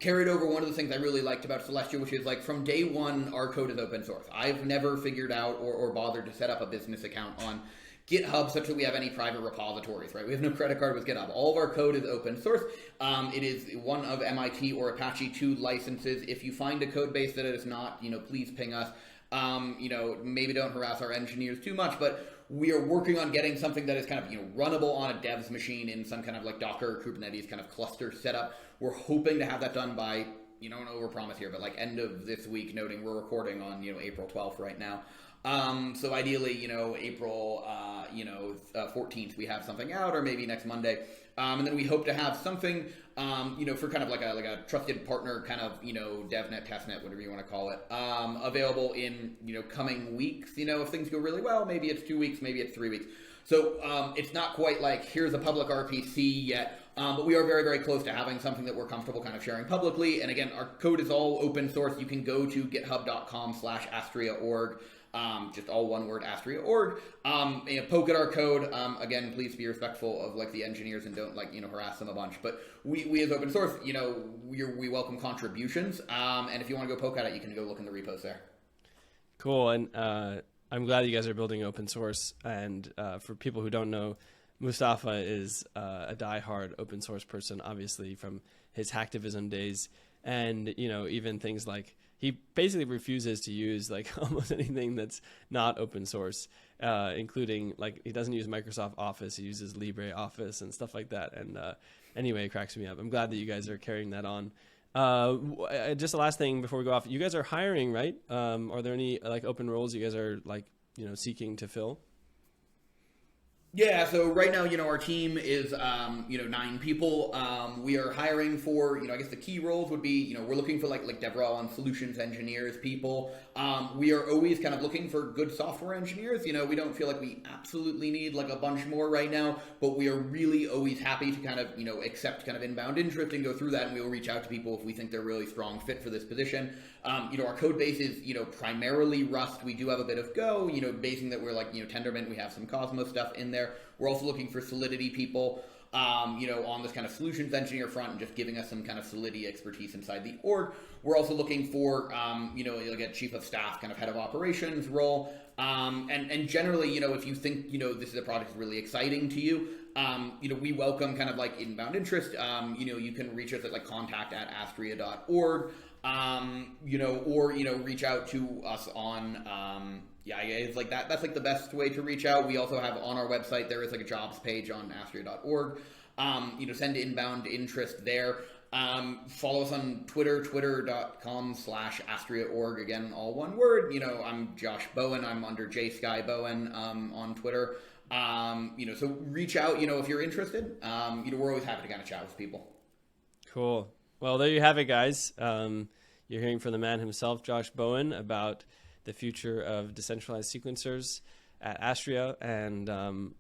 carried over one of the things I really liked about Celestia, which is like from day one, our code is open source. I've never figured out or bothered to set up a business account on GitHub such that we have any private repositories, right? We have no credit card with GitHub. All of our code is open source. It is one of MIT or Apache 2 licenses. If you find a code base that is not, please ping us. Maybe don't harass our engineers too much, but we are working on getting something that is kind of, runnable on a dev's machine in some kind of like Docker or Kubernetes kind of cluster setup. We're hoping to have that done by, an overpromise here, but like end of this week, noting we're recording on, April 12th right now. So ideally, April, 14th, we have something out, or maybe next Monday. And then we hope to have something, for kind of like a trusted partner kind of, DevNet, testnet, whatever you want to call it, available in, coming weeks. If things go really well, maybe it's 2 weeks, maybe it's 3 weeks. So it's not quite like here's a public RPC yet, but we are very, very close to having something that we're comfortable kind of sharing publicly. And again, our code is all open source. You can go to github.com/astria.org. Just all one word, Astria.org. Poke at our code. Again, please be respectful of like the engineers and don't harass them a bunch. But we as open source, we welcome contributions. And if you want to go poke at it, you can go look in the repos there. Cool. And I'm glad you guys are building open source. And for people who don't know, Mustafa is a diehard open source person, obviously from his hacktivism days. And, even things like he basically refuses to use like almost anything that's not open source, including like he doesn't use Microsoft Office. He uses LibreOffice and stuff like that. And anyway, it cracks me up. I'm glad that you guys are carrying that on. Just the last thing before we go off, you guys are hiring, right? Are there any like open roles you guys are like, seeking to fill? Yeah, so right now, our team is, 9 people. We are hiring for, I guess the key roles would be, we're looking for like DevRel and solutions engineers people. We are always kind of looking for good software engineers. We don't feel like we absolutely need like a bunch more right now, but we are really always happy to kind of, accept kind of inbound interest and go through that. And we will reach out to people if we think they're really strong fit for this position. Our code base is, primarily Rust. We do have a bit of Go, basing that we're like, Tendermint. We have some Cosmos stuff in there. We're also looking for Solidity people, on this kind of solutions engineer front and just giving us some kind of Solidity expertise inside the org. We're also looking for, like a chief of staff, kind of head of operations role. And generally, if you think, this is a product that's really exciting to you, we welcome kind of like inbound interest. You can reach us at like contact@astria.org, or, reach out to us on, it's like that. That's like the best way to reach out. We also have on our website, there is like a jobs page on astria.org. Send inbound interest there. Follow us on Twitter, twitter.com/astria.org. Again, all one word. I'm Josh Bowen. I'm under JSkyBowen on Twitter. So reach out, if you're interested. We're always happy to kind of chat with people. Cool. Well, there you have it, guys. You're hearing from the man himself, Josh Bowen, about the future of decentralized sequencers at Astria, and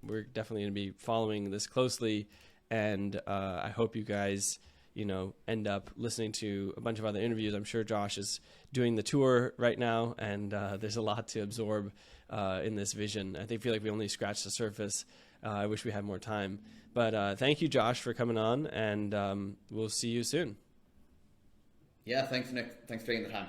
we're definitely going to be following this closely. And I hope you guys, end up listening to a bunch of other interviews. I'm sure Josh is doing the tour right now, and there's a lot to absorb in this vision. I feel like we only scratched the surface. I wish we had more time. But thank you, Josh, for coming on, and we'll see you soon. Yeah, thanks, Nick. Thanks for taking the time.